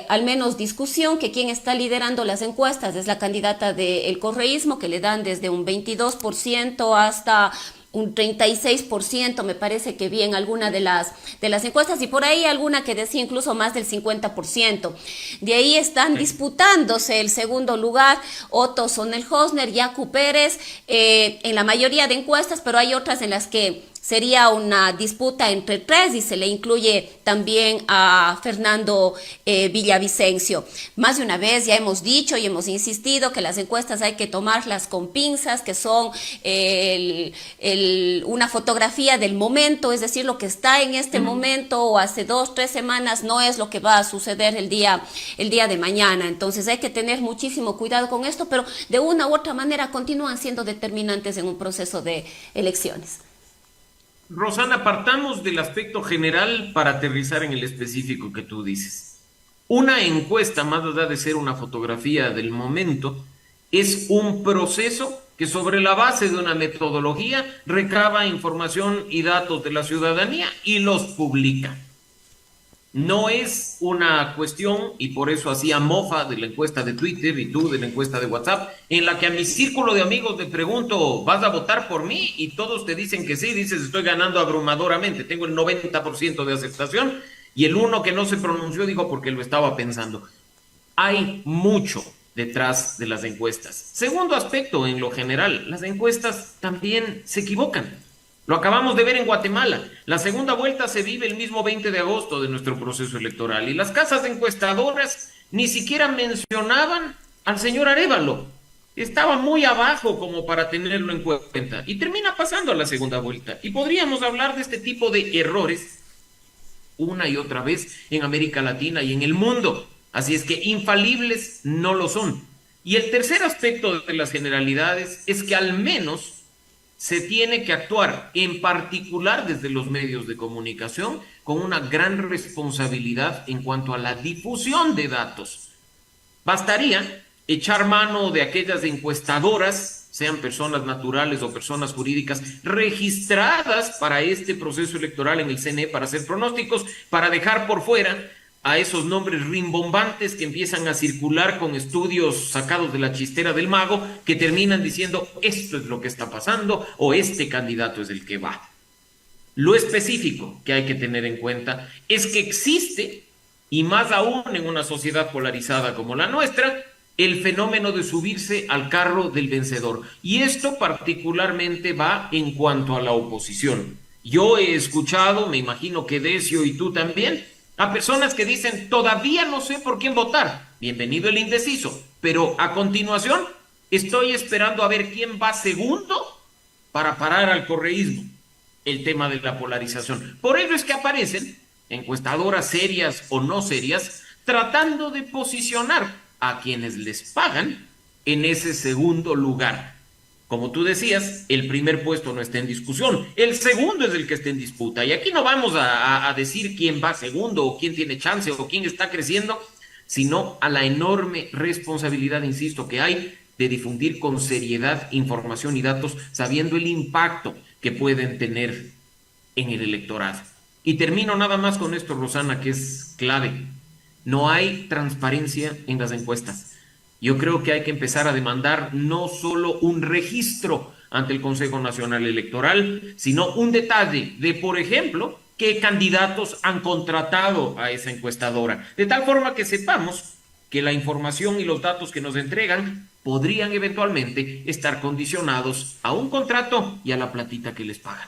al menos discusión, que quien está liderando las encuestas es la candidata del correísmo, que le dan desde un 22% hasta un 36%, me parece que vi en alguna de las encuestas, y por ahí alguna que decía incluso más del 50%. De ahí están disputándose el segundo lugar Otto Sonnenhösner, Yacu Pérez, en la mayoría de encuestas, pero hay otras en las que sería una disputa entre tres y se le incluye también a Fernando Villavicencio. Más de una vez ya hemos dicho y hemos insistido que las encuestas hay que tomarlas con pinzas, que son una fotografía del momento, es decir, lo que está en este momento o hace 2, 3 semanas no es lo que va a suceder el día de mañana. Entonces hay que tener muchísimo cuidado con esto, pero de una u otra manera continúan siendo determinantes en un proceso de elecciones. Rosana, partamos del aspecto general para aterrizar en el específico que tú dices. Una encuesta, más allá de ser una fotografía del momento, es un proceso que sobre la base de una metodología recaba información y datos de la ciudadanía y los publica. No es una cuestión, y por eso hacía mofa de la encuesta de Twitter y tú de la encuesta de WhatsApp, en la que a mi círculo de amigos le pregunto, ¿vas a votar por mí? Y todos te dicen que sí, dices, estoy ganando abrumadoramente, tengo el 90% de aceptación, y el uno que no se pronunció dijo porque lo estaba pensando. Hay mucho detrás de las encuestas. Segundo aspecto, en lo general, las encuestas también se equivocan. Lo acabamos de ver en Guatemala. La segunda vuelta se vive el mismo 20 de agosto de nuestro proceso electoral y las casas encuestadoras ni siquiera mencionaban al señor Arévalo. Estaba muy abajo como para tenerlo en cuenta y termina pasando a la segunda vuelta. Y podríamos hablar de este tipo de errores una y otra vez en América Latina y en el mundo. Así es que infalibles no lo son. Y el tercer aspecto de las generalidades es que al menos se tiene que actuar, en particular desde los medios de comunicación, con una gran responsabilidad en cuanto a la difusión de datos. Bastaría echar mano de aquellas encuestadoras, sean personas naturales o personas jurídicas, registradas para este proceso electoral en el CNE para hacer pronósticos, para dejar por fuera a esos nombres rimbombantes que empiezan a circular con estudios sacados de la chistera del mago, que terminan diciendo esto es lo que está pasando o este candidato es el que va. Lo específico que hay que tener en cuenta es que existe, y más aún en una sociedad polarizada como la nuestra, el fenómeno de subirse al carro del vencedor. Y esto particularmente va en cuanto a la oposición. Yo he escuchado, me imagino que Decio y tú también, a personas que dicen, todavía no sé por quién votar. Bienvenido el indeciso. Pero a continuación, estoy esperando a ver quién va segundo para parar al correísmo. El tema de la polarización. Por ello es que aparecen encuestadoras serias o no serias tratando de posicionar a quienes les pagan en ese segundo lugar. Como tú decías, el primer puesto no está en discusión, el segundo es el que está en disputa. Y aquí no vamos a decir quién va segundo o quién tiene chance o quién está creciendo, sino a la enorme responsabilidad, insisto, que hay de difundir con seriedad información y datos, sabiendo el impacto que pueden tener en el electorado. Y termino nada más con esto, Rosana, que es clave. No hay transparencia en las encuestas. Yo creo que hay que empezar a demandar no solo un registro ante el Consejo Nacional Electoral, sino un detalle de, por ejemplo, qué candidatos han contratado a esa encuestadora, de tal forma que sepamos que la información y los datos que nos entregan podrían eventualmente estar condicionados a un contrato y a la platita que les pagan.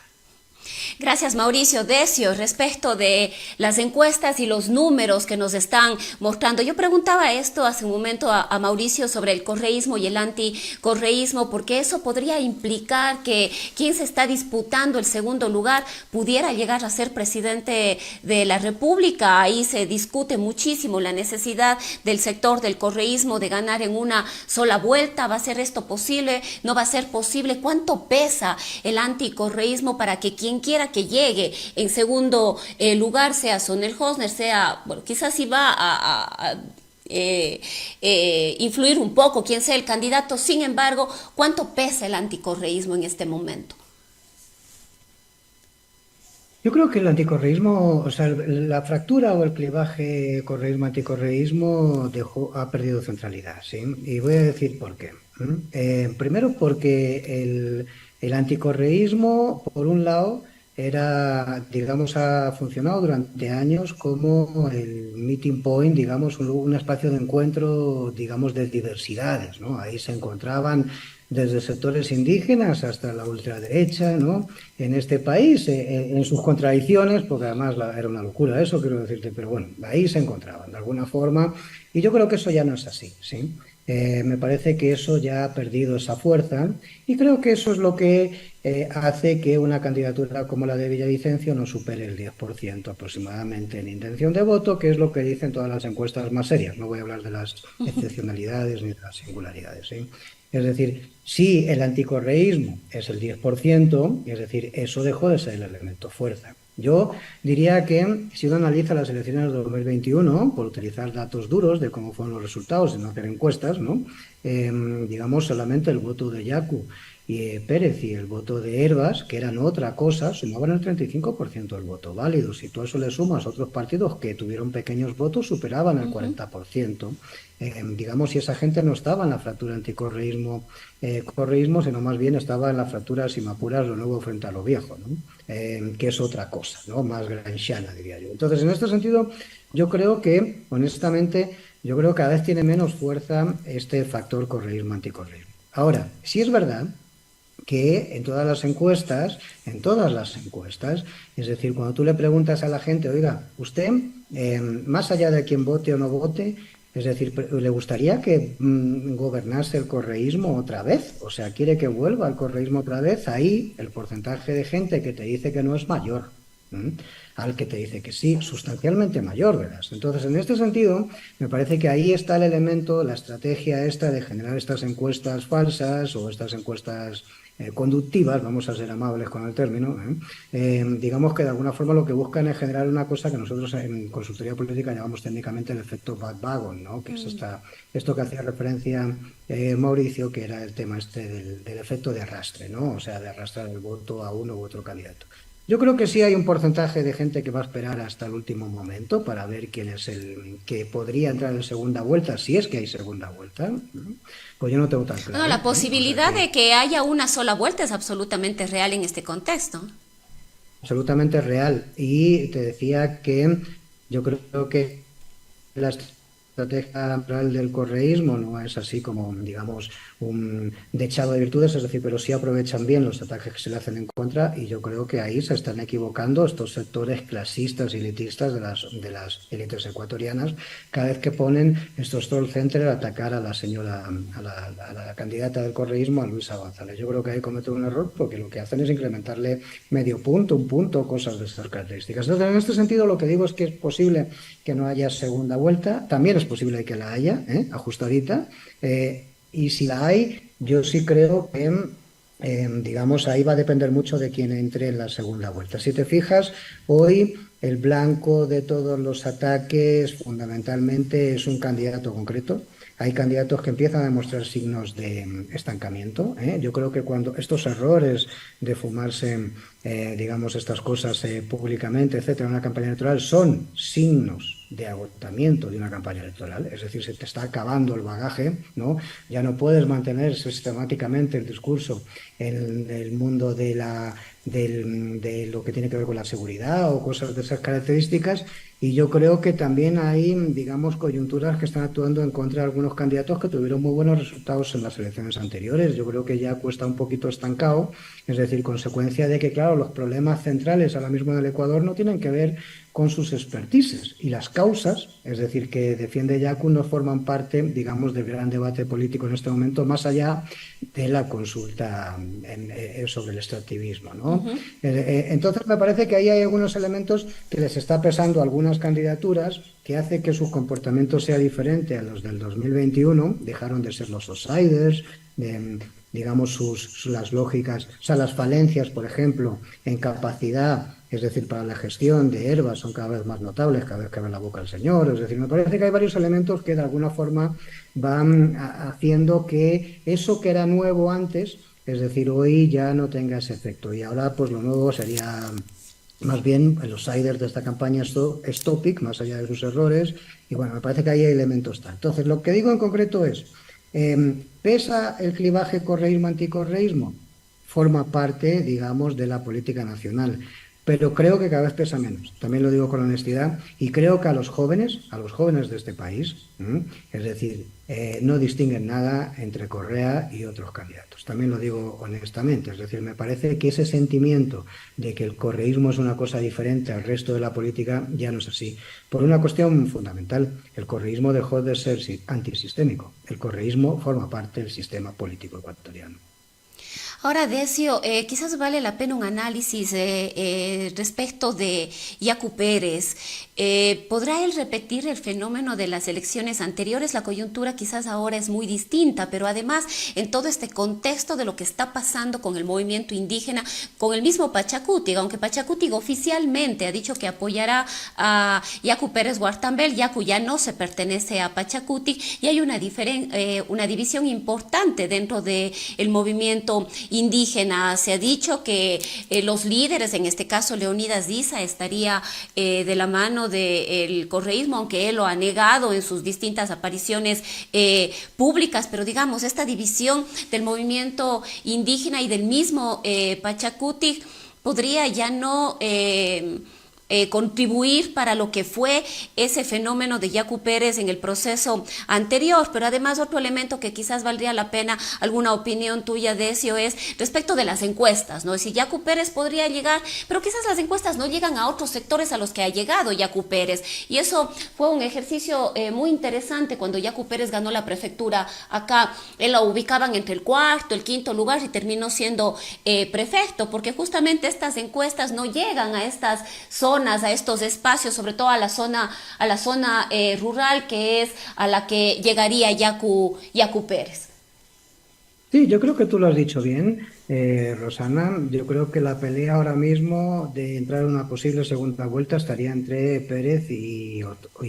Gracias, Mauricio. Decio, respecto de las encuestas y los números que nos están mostrando, yo preguntaba esto hace un momento a Mauricio sobre el correísmo y el anticorreísmo, porque eso podría implicar que quien se está disputando el segundo lugar pudiera llegar a ser presidente de la República. Ahí se discute muchísimo la necesidad del sector del correísmo de ganar en una sola vuelta. ¿Va a ser esto posible? ¿No va a ser posible? ¿Cuánto pesa el anticorreísmo para que quien quiera que llegue en segundo lugar, sea Sonel Hosner, sea, bueno, quizás sí va a influir un poco quién sea el candidato? Sin embargo, ¿cuánto pesa el anticorreísmo en este momento? Yo creo que el anticorreísmo, o sea, la fractura o el clivaje correísmo-anticorreísmo ha perdido centralidad, ¿sí? Y voy a decir por qué. Primero porque el anticorreísmo, por un lado, digamos, ha funcionado durante años como el meeting point, digamos, un espacio de encuentro, digamos, de diversidades, ¿no? Ahí se encontraban desde sectores indígenas hasta la ultraderecha, ¿no? En este país, en sus contradicciones, porque además era una locura eso, quiero decirte, pero bueno, ahí se encontraban de alguna forma, y yo creo que eso ya no es así, ¿sí? Me parece que eso ya ha perdido esa fuerza y creo que eso es lo que hace que una candidatura como la de Villavicencio no supere el 10% aproximadamente en intención de voto, que es lo que dicen todas las encuestas más serias. No voy a hablar de las excepcionalidades ni de las singularidades, ¿sí? Es decir, si el anticorreísmo es el 10%, es decir, eso dejó de ser el elemento fuerza. Yo diría que si uno analiza las elecciones de 2021, por utilizar datos duros de cómo fueron los resultados y no hacer encuestas, ¿no? Digamos, solamente el voto de Yacu y Pérez y el voto de Herbas, que eran otra cosa, sumaban el 35% del voto válido. Si tú a eso le sumas otros partidos que tuvieron pequeños votos, superaban el 40%. Digamos, si esa gente no estaba en la fractura anticorreísmo, sino más bien estaba en la fractura, si me apuras, lo nuevo frente a lo viejo, ¿no? Que es otra cosa, ¿no? Más gramsciana, diría yo. Entonces, en este sentido, yo creo que, honestamente, que cada vez tiene menos fuerza este factor correísmo-anticorreísmo. Ahora, sí es verdad que en todas las encuestas, es decir, cuando tú le preguntas a la gente, oiga, usted, más allá de quien vote o no vote, es decir, ¿le gustaría que gobernase el correísmo otra vez? O sea, ¿quiere que vuelva el correísmo otra vez? Ahí el porcentaje de gente que te dice que no es mayor al que te dice que sí, sustancialmente mayor, ¿verdad? Entonces, en este sentido, me parece que ahí está el elemento, la estrategia esta de generar estas encuestas falsas o estas encuestas conductivas, vamos a ser amables con el término, digamos que de alguna forma lo que buscan es generar una cosa que nosotros en consultoría política llamamos técnicamente el efecto bandwagon, ¿no? Que es esto que hacía referencia Mauricio, que era el tema este del efecto de arrastre, ¿no? O sea, de arrastrar el voto a uno u otro candidato. Yo creo que sí hay un porcentaje de gente que va a esperar hasta el último momento para ver quién es el que podría entrar en segunda vuelta, si es que hay segunda vuelta. Pues yo no tengo tan No, claro, la ¿eh? O sea posibilidad que de que haya una sola vuelta es absolutamente real en este contexto. absolutamente real. Y te decía que yo creo que la estrategia natural del correísmo no es así como, digamos, un dechado de virtudes, es decir, pero sí aprovechan bien los ataques que se le hacen en contra, y yo creo que ahí se están equivocando estos sectores clasistas y elitistas de las élites ecuatorianas cada vez que ponen estos troll centers a atacar a la señora, a la candidata del correísmo, a Luisa González. Yo creo que ahí cometen un error porque lo que hacen es incrementarle medio punto, un punto, cosas de estas características. Entonces, en este sentido, lo que digo es que es posible que no haya segunda vuelta, también es posible que la haya, ajustadita, y si la hay, yo sí creo que, digamos, ahí va a depender mucho de quién entre en la segunda vuelta. Si te fijas, hoy el blanco de todos los ataques fundamentalmente es un candidato concreto. Hay candidatos que empiezan a demostrar signos de estancamiento. Yo creo que cuando estos errores de fumarse, digamos, estas cosas públicamente, etcétera, en una campaña electoral, son signos de agotamiento de una campaña electoral, es decir, se te está acabando el bagaje, ¿no? Ya no puedes mantener sistemáticamente el discurso en el mundo de lo que tiene que ver con la seguridad o cosas de esas características. Y yo creo que también hay, digamos, coyunturas que están actuando en contra de algunos candidatos que tuvieron muy buenos resultados en las elecciones anteriores. Yo creo que ya cuesta un poquito estancado, es decir, consecuencia de que, claro, los problemas centrales ahora mismo en el Ecuador no tienen que ver con sus expertices, y las causas, es decir, que defiende Yacu, no forman parte, digamos, del gran debate político en este momento, más allá de la consulta sobre el extractivismo, ¿no? Entonces me parece que ahí hay algunos elementos que les está pesando a algunas candidaturas, que hace que su comportamiento sea diferente a los del 2021, dejaron de ser los outsiders, digamos, las lógicas, o sea, las falencias, por ejemplo, en capacidad, es decir, para la gestión de herbas son cada vez más notables, cada vez que abre la boca el señor. Es decir, me parece que hay varios elementos que de alguna forma van haciendo que eso que era nuevo antes, es decir, hoy ya no tenga ese efecto. Y ahora, pues lo nuevo sería más bien los outsiders de esta campaña es Topic, más allá de sus errores. Y bueno, me parece que ahí hay elementos tal. Entonces, lo que digo en concreto es, ¿pesa el clivaje correísmo-anticorreísmo? Forma parte, digamos, de la política nacional, pero creo que cada vez pesa menos, también lo digo con honestidad, y creo que a los jóvenes de este país, es decir, no distinguen nada entre Correa y otros candidatos, también lo digo honestamente, es decir, me parece que ese sentimiento de que el correísmo es una cosa diferente al resto de la política ya no es así, por una cuestión fundamental: el correísmo dejó de ser antisistémico, el correísmo forma parte del sistema político ecuatoriano. Ahora, Decio, quizás vale la pena un análisis respecto de Yacu Pérez. ¿Podrá él repetir el fenómeno de las elecciones anteriores? La coyuntura quizás ahora es muy distinta, pero además en todo este contexto de lo que está pasando con el movimiento indígena, con el mismo Pachacuti, aunque Pachacuti oficialmente ha dicho que apoyará a Yacu Pérez Guartambel, Yacu ya no se pertenece a Pachacuti y hay una división importante dentro del movimiento indígena. Se ha dicho que los líderes, en este caso Leonidas Diza, estaría de la mano del correísmo, aunque él lo ha negado en sus distintas apariciones públicas, pero digamos, esta división del movimiento indígena y del mismo Pachacuti podría ya no contribuir para lo que fue ese fenómeno de Yacu Pérez en el proceso anterior. Pero además otro elemento que quizás valdría la pena alguna opinión tuya, Decio, es respecto de las encuestas, ¿no? Si Yacu Pérez podría llegar, pero quizás las encuestas no llegan a otros sectores a los que ha llegado Yacu Pérez, y eso fue un ejercicio muy interesante cuando Yacu Pérez ganó la prefectura acá. Él lo ubicaban entre el cuarto, el quinto lugar y terminó siendo prefecto, porque justamente estas encuestas no llegan a estas zonas, a estos espacios, sobre todo a la zona rural, que es a la que llegaría Yacu Pérez. Sí, yo creo que tú lo has dicho bien, Rosana. Yo creo que la pelea ahora mismo de entrar en una posible segunda vuelta estaría entre Pérez y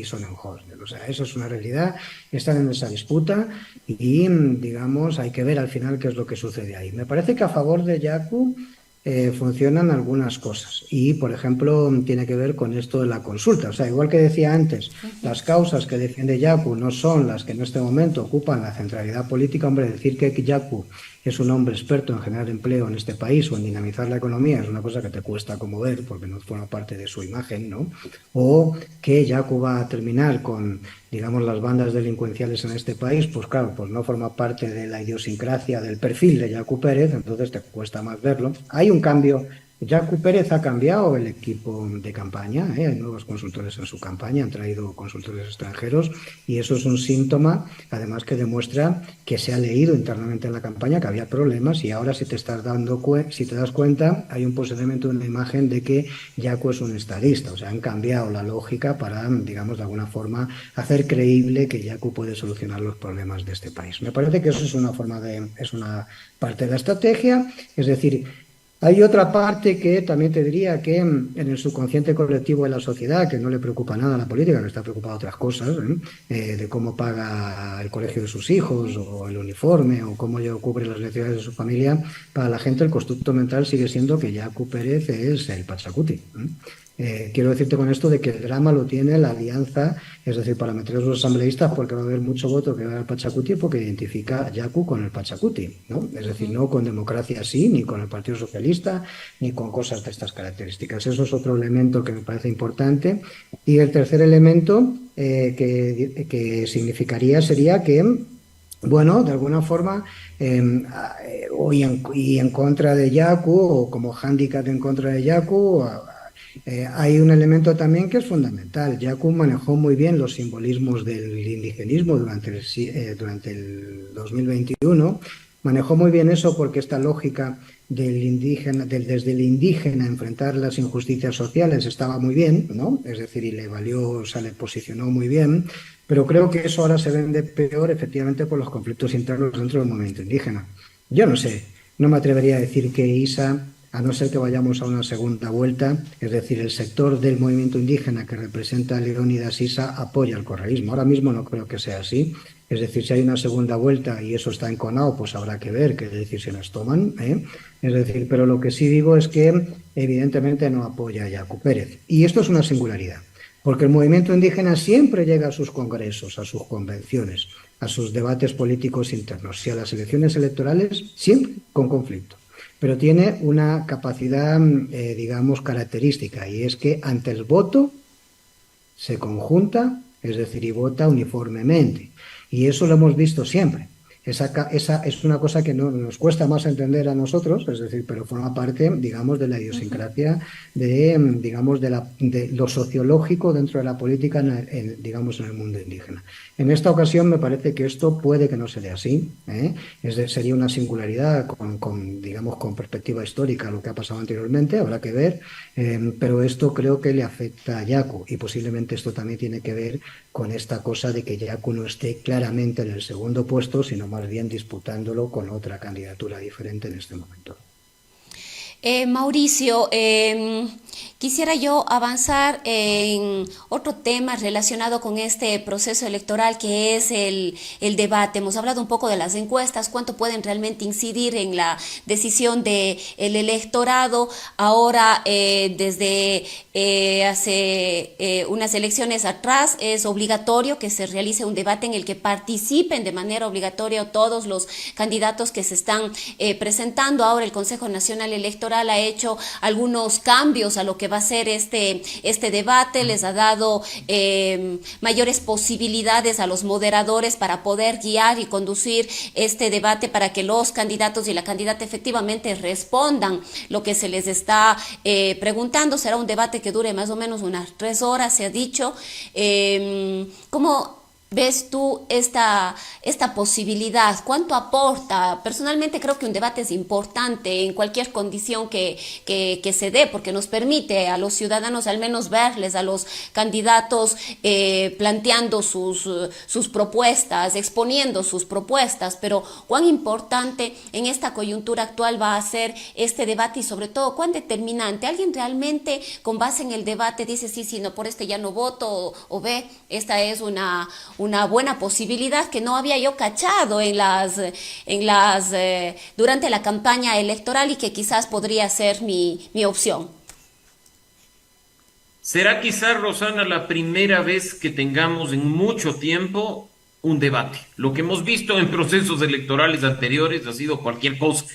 Sonnenholz. O sea, eso es una realidad. Están en esa disputa y, digamos, hay que ver al final qué es lo que sucede ahí. Me parece que a favor de Yacu funcionan algunas cosas. Y, por ejemplo, tiene que ver con esto de la consulta. O sea, igual que decía antes, las causas que defiende Yaku no son las que en este momento ocupan la centralidad política. Hombre, decir que Yaku es un hombre experto en generar empleo en este país o en dinamizar la economía es una cosa que te cuesta como ver porque no forma parte de su imagen, ¿no? O que Yaku va a terminar con, digamos, las bandas delincuenciales en este país, pues claro, pues no forma parte de la idiosincrasia del perfil de Yaku Pérez, entonces te cuesta más verlo. Hay un cambio. Yaku Pérez ha cambiado el equipo de campaña, hay nuevos consultores en su campaña, han traído consultores extranjeros y eso es un síntoma, además que demuestra que se ha leído internamente en la campaña que había problemas y ahora si te das cuenta hay un posicionamiento, una imagen de que Yaku es un estadista, o sea, han cambiado la lógica para, digamos, de alguna forma hacer creíble que Yaku puede solucionar los problemas de este país. Me parece que eso es una parte de la estrategia, es decir, hay otra parte que también te diría que en el subconsciente colectivo de la sociedad, que no le preocupa nada a la política, que está preocupada de otras cosas, de cómo paga el colegio de sus hijos o el uniforme o cómo cubre las necesidades de su familia, para la gente el constructo mental sigue siendo que Yaku Pérez es el Pachacuti. Quiero decirte con esto de que el drama lo tiene la alianza, es decir, para meter a los asambleístas, porque va a haber mucho voto que va al Pachacuti porque identifica a Yaku con el Pachacuti, ¿no? Es decir, no con democracia sí, ni con el Partido Socialista, ni con cosas de estas características. Eso es otro elemento que me parece importante. Y el tercer elemento que significaría sería que, bueno, de alguna forma, y en contra de Yaku, o como hándicap en contra de Yaku, hay un elemento también que es fundamental. Yaku manejó muy bien los simbolismos del indigenismo durante el 2021. Manejó muy bien eso porque esta lógica del indígena, desde el indígena enfrentar las injusticias sociales estaba muy bien, ¿no? Es decir, y le valió, o sea, le posicionó muy bien, pero creo que eso ahora se vende peor efectivamente por los conflictos internos dentro del movimiento indígena. Yo no sé, no me atrevería a decir que ISA, a no ser que vayamos a una segunda vuelta, es decir, el sector del movimiento indígena que representa a Leónidas Issa apoya el correísmo. Ahora mismo no creo que sea así. Es decir, si hay una segunda vuelta y eso está enconado, pues habrá que ver qué decisiones toman, ¿eh? Es decir, pero lo que sí digo es que evidentemente no apoya a Yaku Pérez. Y esto es una singularidad, porque el movimiento indígena siempre llega a sus congresos, a sus convenciones, a sus debates políticos internos y a las elecciones electorales siempre con conflicto. Pero tiene una capacidad, digamos, característica, y es que ante el voto se conjunta, es decir, y vota uniformemente. Y eso lo hemos visto siempre. Esa es una cosa que nos cuesta más entender a nosotros, es decir, pero forma parte, digamos, de la idiosincrasia digamos, de lo sociológico dentro de la política, digamos, en el mundo indígena. En esta ocasión me parece que esto puede que no se dé así, ¿eh? Sería una singularidad digamos, con perspectiva histórica lo que ha pasado anteriormente, habrá que ver, pero esto creo que le afecta a Yaku y posiblemente esto también tiene que ver con esta cosa de que Yaku no esté claramente en el segundo puesto, sino más bien disputándolo con otra candidatura diferente en este momento. Mauricio, quisiera yo avanzar en otro tema relacionado con este proceso electoral que es el debate. Hemos hablado un poco de las encuestas, cuánto pueden realmente incidir en la decisión del electorado. Ahora, desde hace unas elecciones atrás, es obligatorio que se realice un debate en el que participen de manera obligatoria todos los candidatos que se están presentando. Ahora el Consejo Nacional Electoral ha hecho algunos cambios a lo que va a ser este debate, les ha dado mayores posibilidades a los moderadores para poder guiar y conducir este debate para que los candidatos y la candidata efectivamente respondan lo que se les está preguntando. Será un debate que dure más o menos unas 3 horas, se ha dicho. ¿Cómo ves tú esta posibilidad? ¿Cuánto aporta? Personalmente creo que un debate es importante en cualquier condición que se dé, porque nos permite a los ciudadanos al menos verles a los candidatos planteando sus propuestas, exponiendo sus propuestas, pero cuán importante en esta coyuntura actual va a ser este debate y sobre todo cuán determinante. ¿Alguien realmente con base en el debate dice sí, no, por este ya no voto o ve, esta es una una buena posibilidad que no había yo cachado durante la campaña electoral y que quizás podría ser mi opción. Será quizás, Rosana, la primera vez que tengamos en mucho tiempo un debate. Lo que hemos visto en procesos electorales anteriores ha sido cualquier cosa.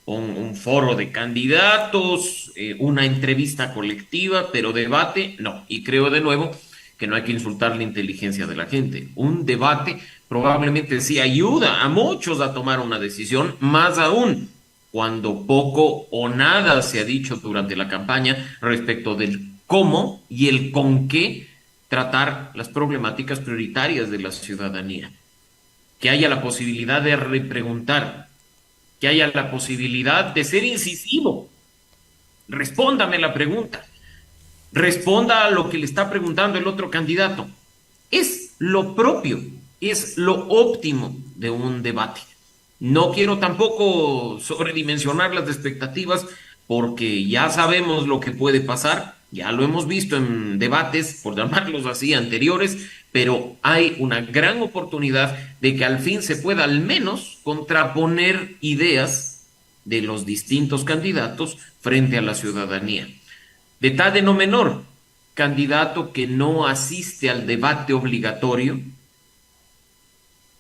Un foro de candidatos, una entrevista colectiva, pero debate no. Y creo de nuevo que no hay que insultar la inteligencia de la gente. Un debate probablemente sí ayuda a muchos a tomar una decisión, más aún cuando poco o nada se ha dicho durante la campaña respecto del cómo y el con qué tratar las problemáticas prioritarias de la ciudadanía. Que haya la posibilidad de repreguntar, que haya la posibilidad de ser incisivo. Respóndame la pregunta, responda a lo que le está preguntando el otro candidato. Es lo propio, es lo óptimo de un debate. No quiero tampoco sobredimensionar las expectativas porque ya sabemos lo que puede pasar, ya lo hemos visto en debates, por llamarlos así, anteriores, pero hay una gran oportunidad de que al fin se pueda al menos contraponer ideas de los distintos candidatos frente a la ciudadanía. Detalle no menor, candidato que no asiste al debate obligatorio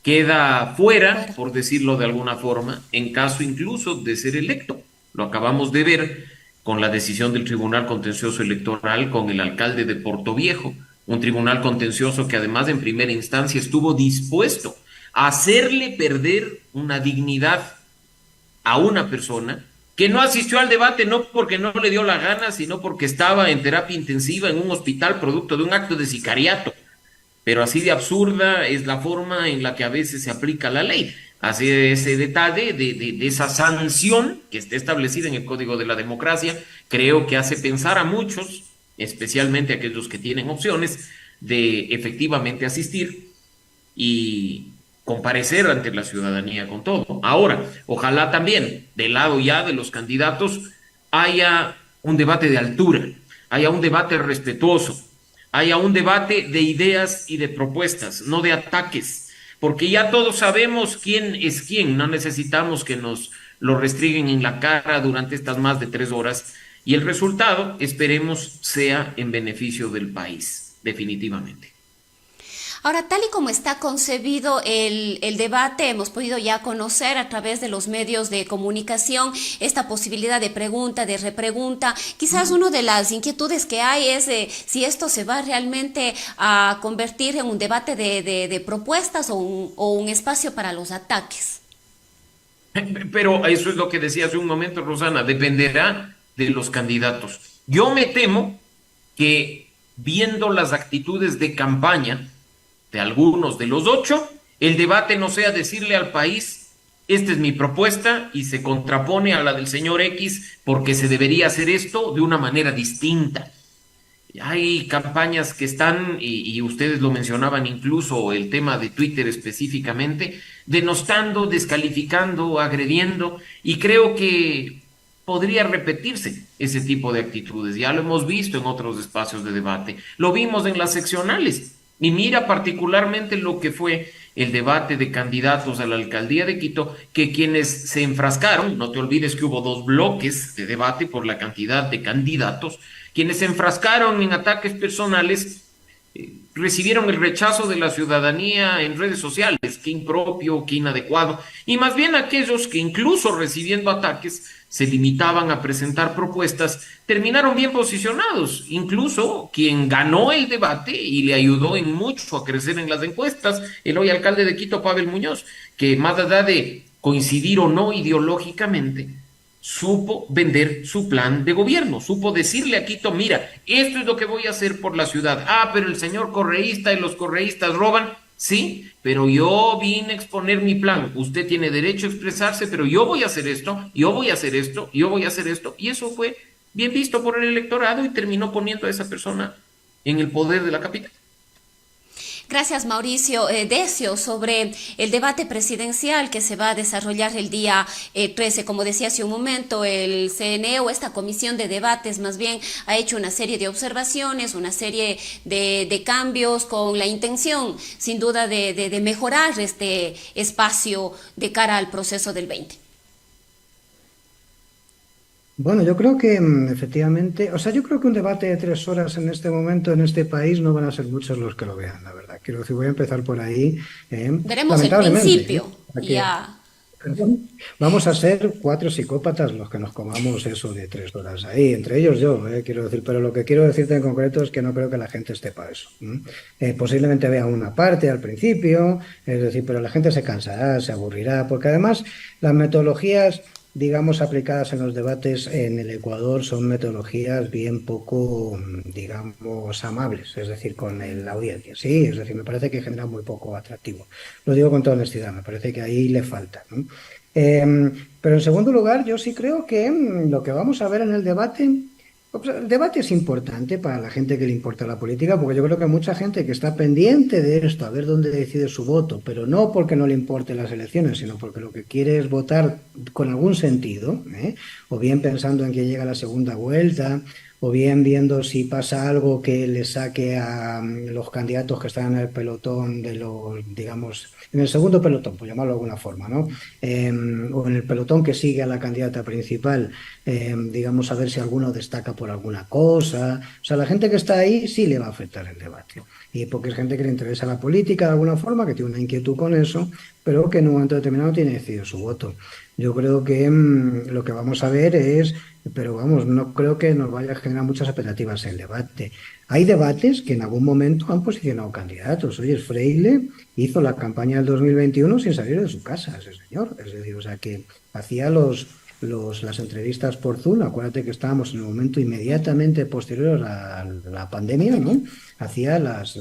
queda fuera, por decirlo de alguna forma, en caso incluso de ser electo. Lo acabamos de ver con la decisión del Tribunal Contencioso Electoral con el alcalde de Portoviejo, un tribunal contencioso que además en primera instancia estuvo dispuesto a hacerle perder una dignidad a una persona que no asistió al debate no porque no le dio la gana, sino porque estaba en terapia intensiva en un hospital producto de un acto de sicariato. Pero así de absurda es la forma en la que a veces se aplica la ley. Así ese detalle de esa sanción que está establecida en el Código de la Democracia, creo que hace pensar a muchos, especialmente a aquellos que tienen opciones, de efectivamente asistir y comparecer ante la ciudadanía con todo. Ahora, ojalá también, del lado ya de los candidatos, haya un debate de altura, haya un debate respetuoso, haya un debate de ideas y de propuestas, no de ataques, porque ya todos sabemos quién es quién, no necesitamos que nos lo restringen en la cara durante estas más de 3 horas, y el resultado, esperemos, sea en beneficio del país, definitivamente. Ahora, tal y como está concebido el debate, hemos podido ya conocer a través de los medios de comunicación esta posibilidad de pregunta, de repregunta. Quizás una de las inquietudes que hay es si esto se va realmente a convertir en un debate de propuestas o un espacio para los ataques. Pero eso es lo que decía hace un momento, Rosana, dependerá de los candidatos. Yo me temo que viendo las actitudes de campaña de algunos de los 8, el debate no sea decirle al país, esta es mi propuesta y se contrapone a la del señor X porque se debería hacer esto de una manera distinta. Hay campañas que están, y ustedes lo mencionaban incluso, el tema de Twitter específicamente, denostando, descalificando, agrediendo, y creo que podría repetirse ese tipo de actitudes. Ya lo hemos visto en otros espacios de debate, lo vimos en las seccionales. Y mira particularmente lo que fue el debate de candidatos a la alcaldía de Quito, que quienes se enfrascaron, no te olvides que hubo 2 bloques de debate por la cantidad de candidatos, quienes se enfrascaron en ataques personales, recibieron el rechazo de la ciudadanía en redes sociales, qué impropio, qué inadecuado, y más bien aquellos que incluso recibiendo ataques se limitaban a presentar propuestas, terminaron bien posicionados. Incluso quien ganó el debate y le ayudó en mucho a crecer en las encuestas, el hoy alcalde de Quito, Pavel Muñoz, que más allá de coincidir o no ideológicamente, supo vender su plan de gobierno, supo decirle a Quito, mira, esto es lo que voy a hacer por la ciudad. Ah, pero el señor correísta y los correístas roban. Sí, pero yo vine a exponer mi plan. Usted tiene derecho a expresarse, pero yo voy a hacer esto, yo voy a hacer esto, yo voy a hacer esto. Y eso fue bien visto por el electorado y terminó poniendo a esa persona en el poder de la capital. Gracias, Mauricio. Decio, sobre el debate presidencial que se va a desarrollar el día 13, como decía hace un momento, el CNE o esta comisión de debates más bien ha hecho una serie de observaciones, una serie de cambios con la intención, sin duda, de mejorar este espacio de cara al proceso del 20. Bueno, yo creo que efectivamente, o sea, yo creo que un debate de 3 horas en este momento en este país no van a ser muchos los que lo vean, la verdad. Quiero decir, voy a empezar por ahí, Veremos el lamentablemente, principio para y que ya. vamos a ser 4 psicópatas los que nos comamos eso de 3 horas ahí, entre ellos yo, quiero decir, pero lo que quiero decirte en concreto es que no creo que la gente esté para eso. Posiblemente vea una parte al principio, es decir, pero la gente se cansará, se aburrirá, porque además las metodologías, digamos, aplicadas en los debates en el Ecuador son metodologías bien poco, digamos, amables, es decir, con la audiencia, sí, es decir, me parece que genera muy poco atractivo. Lo digo con toda honestidad, me parece que ahí le falta, ¿no? Pero en segundo lugar, yo sí creo que lo que vamos a ver en el debate, pues, el debate es importante para la gente que le importa la política, porque yo creo que hay mucha gente que está pendiente de esto, a ver dónde decide su voto, pero no porque no le importen las elecciones, sino porque lo que quiere es votar con algún sentido, o bien pensando en que llega la segunda vuelta, o bien viendo si pasa algo que le saque a los candidatos que están en el pelotón de los, digamos, en el segundo pelotón, por llamarlo de alguna forma, ¿no? O en el pelotón que sigue a la candidata principal, digamos, a ver si alguno destaca por alguna cosa. O sea, la gente que está ahí sí le va a afectar el debate. Y porque es gente que le interesa la política de alguna forma, que tiene una inquietud con eso, pero que en un momento determinado tiene decidido su voto. Yo creo que lo que vamos a ver es, pero vamos, no creo que nos vaya a generar muchas expectativas el debate. Hay debates que en algún momento han posicionado candidatos. Oye, Freire hizo la campaña del 2021 sin salir de su casa, ese señor. Es decir, o sea, que hacía las entrevistas por Zoom. Acuérdate que estábamos en el momento inmediatamente posterior a la pandemia, ¿no? Hacía las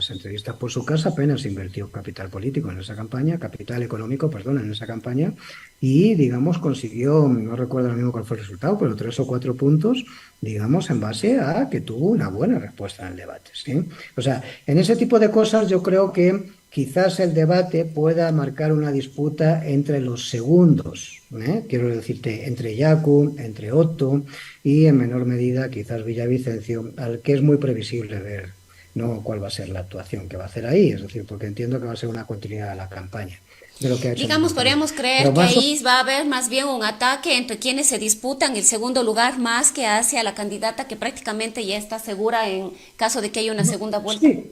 entrevistas por su casa, apenas invirtió capital político en esa campaña, capital económico, perdón, en esa campaña, y, digamos, consiguió, no recuerdo ahora mismo cuál fue el resultado, pero 3 o 4 puntos, digamos, en base a que tuvo una buena respuesta en el debate, ¿sí? O sea, en ese tipo de cosas yo creo que quizás el debate pueda marcar una disputa entre los segundos, quiero decirte, entre Yaku, entre Otto y en menor medida quizás Villavicencio, al que es muy previsible ver, ¿no?, cuál va a ser la actuación que va a hacer ahí, es decir, porque entiendo que va a ser una continuidad de la campaña, de lo que ha hecho en la Digamos, campaña. podríamos creer Pero que más ahí va a haber más bien un ataque entre quienes se disputan el segundo lugar más que hacia la candidata que prácticamente ya está segura en caso de que haya una segunda vuelta. sí.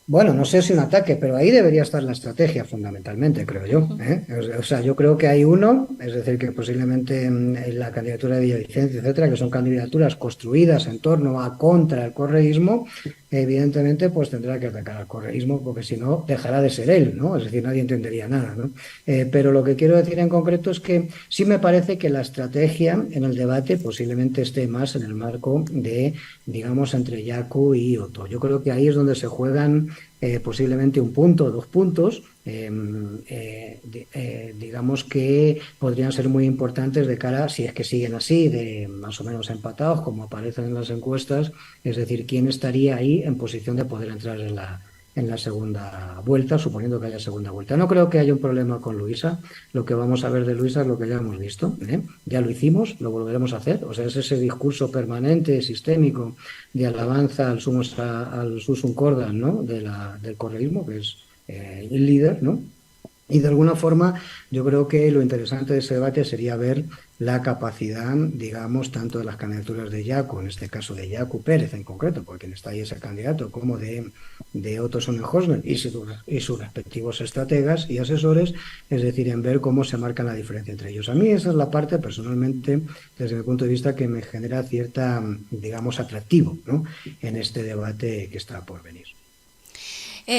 Bueno, no sé si un ataque, pero ahí debería estar la estrategia fundamentalmente, creo yo. O sea, yo creo que hay uno, es decir, que posiblemente en la candidatura de Villavicencio, etcétera, que son candidaturas construidas en torno a contra el correísmo, evidentemente pues tendrá que atacar al correísmo porque si no dejará de ser él, ¿no? Es decir, nadie entendería nada, ¿no? Pero lo que quiero decir en concreto es que sí me parece que la estrategia en el debate posiblemente esté más en el marco de, digamos, entre Yaku y Otto. Yo creo que ahí es donde se juegan posiblemente 1 punto o 2 puntos, digamos que podrían ser muy importantes de cara, si es que siguen así, de más o menos empatados, como aparecen en las encuestas, es decir, quién estaría ahí en posición de poder entrar en la segunda vuelta, suponiendo que haya segunda vuelta. No creo que haya un problema con Luisa. Lo que vamos a ver de Luisa es lo que ya hemos visto, ya lo hicimos, lo volveremos a hacer. O sea, es ese discurso permanente, sistémico, de alabanza al sursum cordan, ¿no?, del correísmo, que es el líder, ¿no? Y de alguna forma yo creo que lo interesante de ese debate sería ver la capacidad, digamos, tanto de las candidaturas de Yaku, en este caso de Yaku Pérez en concreto, porque quien está ahí es el candidato, como de Otto Sonnenhorst y sus respectivos estrategas y asesores, es decir, en ver cómo se marca la diferencia entre ellos. A mí esa es la parte, personalmente, desde mi punto de vista, que me genera cierta, digamos, atractivo, ¿no?, en este debate que está por venir.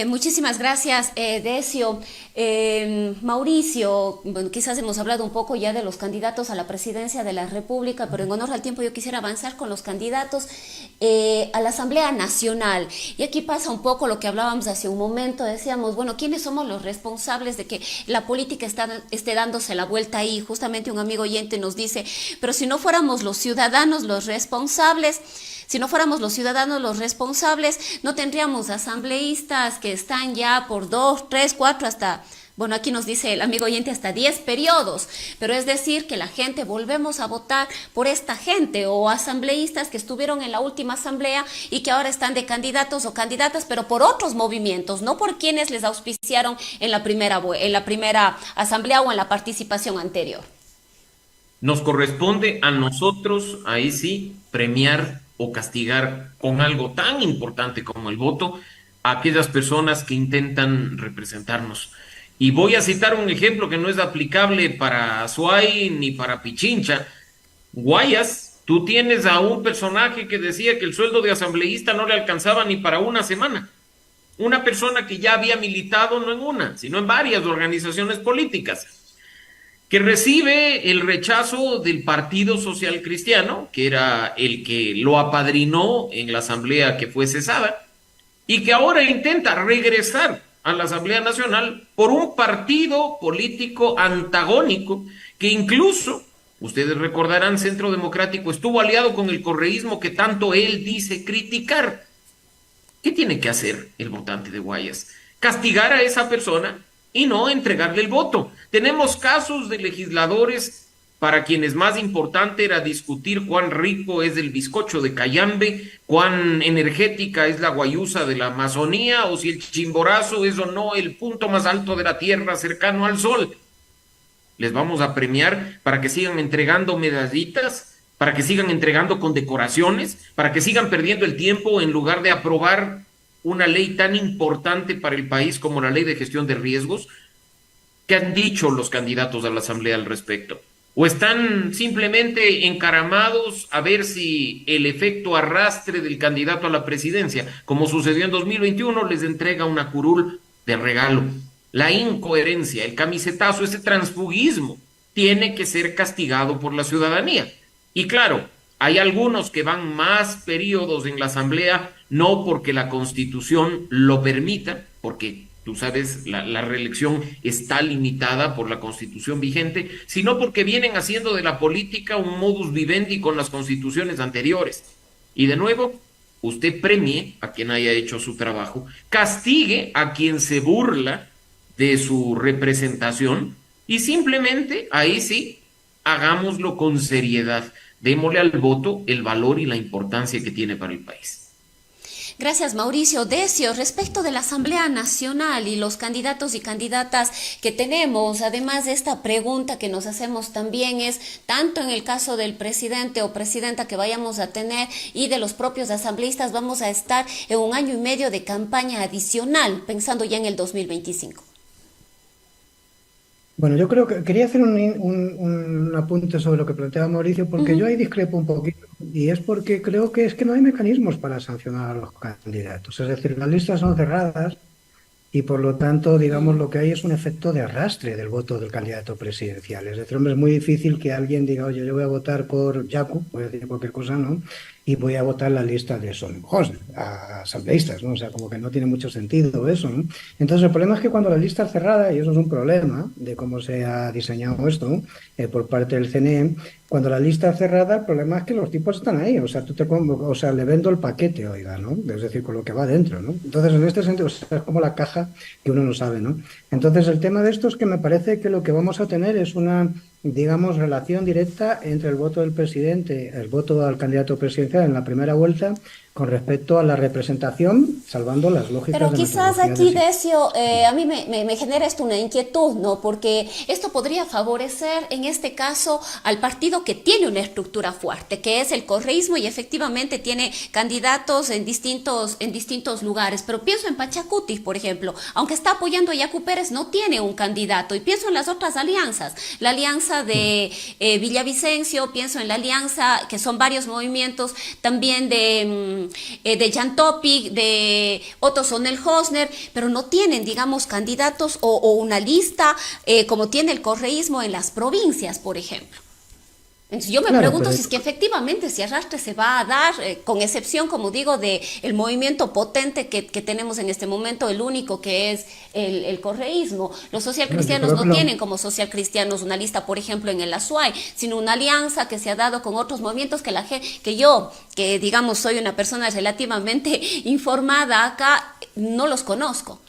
Muchísimas gracias, Decio. Mauricio, bueno, quizás hemos hablado un poco ya de los candidatos a la presidencia de la República, pero en honor al tiempo yo quisiera avanzar con los candidatos a la Asamblea Nacional. Y aquí pasa un poco lo que hablábamos hace un momento, decíamos, bueno, ¿quiénes somos los responsables de que la política esté dándose la vuelta ahí? Justamente un amigo oyente nos dice, pero si no fuéramos los ciudadanos los responsables, Si no fuéramos los ciudadanos los responsables, no tendríamos asambleístas que están ya por 2, 3, 4 hasta... Bueno, aquí nos dice el amigo oyente hasta 10 periodos, pero es decir que la gente volvemos a votar por esta gente o asambleístas que estuvieron en la última asamblea y que ahora están de candidatos o candidatas, pero por otros movimientos, no por quienes les auspiciaron en la primera asamblea o en la participación anterior. Nos corresponde a nosotros, ahí sí, premiar o castigar con algo tan importante como el voto a aquellas personas que intentan representarnos. Y voy a citar un ejemplo que no es aplicable para Azuay ni para Pichincha. Guayas, tú tienes a un personaje que decía que el sueldo de asambleísta no le alcanzaba ni para una semana. Una persona que ya había militado no en una, sino en varias organizaciones políticas, que recibe el rechazo del Partido Social Cristiano, que era el que lo apadrinó en la asamblea que fue cesada, y que ahora intenta regresar a la Asamblea Nacional por un partido político antagónico que incluso, ustedes recordarán, Centro Democrático estuvo aliado con el correísmo que tanto él dice criticar. ¿Qué tiene que hacer el votante de Guayas? Castigar a esa persona y no entregarle el voto. Tenemos casos de legisladores para quienes más importante era discutir cuán rico es el bizcocho de Cayambe, cuán energética es la guayusa de la Amazonía, o si el Chimborazo es o no el punto más alto de la Tierra cercano al Sol. Les vamos a premiar para que sigan entregando medallitas, para que sigan entregando condecoraciones, para que sigan perdiendo el tiempo en lugar de aprobar una ley tan importante para el país como la Ley de Gestión de Riesgos. ¿Qué han dicho los candidatos a la Asamblea al respecto? ¿O están simplemente encaramados a ver si el efecto arrastre del candidato a la presidencia, como sucedió en 2021, les entrega una curul de regalo? La incoherencia, el camisetazo, ese transfugismo, tiene que ser castigado por la ciudadanía. Y claro, hay algunos que van más periodos en la Asamblea, no porque la Constitución lo permita, porque tú sabes, la reelección está limitada por la Constitución vigente, sino porque vienen haciendo de la política un modus vivendi con las constituciones anteriores. Y de nuevo, usted premie a quien haya hecho su trabajo, castigue a quien se burla de su representación y simplemente, ahí sí, hagámoslo con seriedad. Démosle al voto el valor y la importancia que tiene para el país. Gracias, Mauricio. Decio, respecto de la Asamblea Nacional y los candidatos y candidatas que tenemos, además de esta pregunta que nos hacemos también es, tanto en el caso del presidente o presidenta que vayamos a tener y de los propios asambleístas, vamos a estar en un año y medio de campaña adicional, pensando ya en el 2025. Bueno, yo creo que quería hacer un apunte sobre lo que planteaba Mauricio, porque yo ahí discrepo un poquito, y es porque creo que es que no hay mecanismos para sancionar a los candidatos. Es decir, las listas son cerradas y por lo tanto, digamos, lo que hay es un efecto de arrastre del voto del candidato presidencial. Es decir, hombre, es muy difícil que alguien diga, oye, yo voy a votar por Yacu, voy a decir cualquier cosa, ¿no? Y voy a votar la lista de Son Hosner, a asambleístas, ¿no? O sea, como que no tiene mucho sentido eso, ¿no? Entonces, el problema es que cuando la lista es cerrada, y eso es un problema de cómo se ha diseñado esto por parte del CNE, cuando la lista es cerrada, el problema es que los tipos están ahí, o sea, le vendo el paquete, oiga, ¿no? Es decir, con lo que va dentro, ¿no? Entonces, en este sentido, o sea, es como la caja que uno no sabe, ¿no? Entonces, el tema de esto es que me parece que lo que vamos a tener es una, digamos, relación directa entre el voto del presidente, el voto al candidato presidencial en la primera vuelta con respecto a la representación, salvando las lógicas. Pero quizás aquí, Decio, a mí me genera esto una inquietud, ¿no? Porque esto podría favorecer, en este caso, al partido que tiene una estructura fuerte, que es el correísmo, y efectivamente tiene candidatos en distintos lugares. Pero pienso en Pachacuti, por ejemplo, aunque está apoyando a Yacu Pérez, no tiene un candidato. Y pienso en las otras alianzas, la alianza de Villavicencio, pienso en la alianza, que son varios movimientos, también de Jan Topic, de Otto Sonel Hosner, pero no tienen, digamos, candidatos o una lista como tiene el correísmo en las provincias, por ejemplo. Entonces yo me Claro, pregunto pero si es que efectivamente ese arrastre se va a dar, con excepción, como digo, de el movimiento potente que tenemos en este momento, el único que es el correísmo. Los no, yo socialcristianos creo que no tienen como socialcristianos una lista, por ejemplo, en el ASUAI, sino una alianza que se ha dado con otros movimientos que la gente, que yo, que digamos soy una persona relativamente informada acá, no los conozco.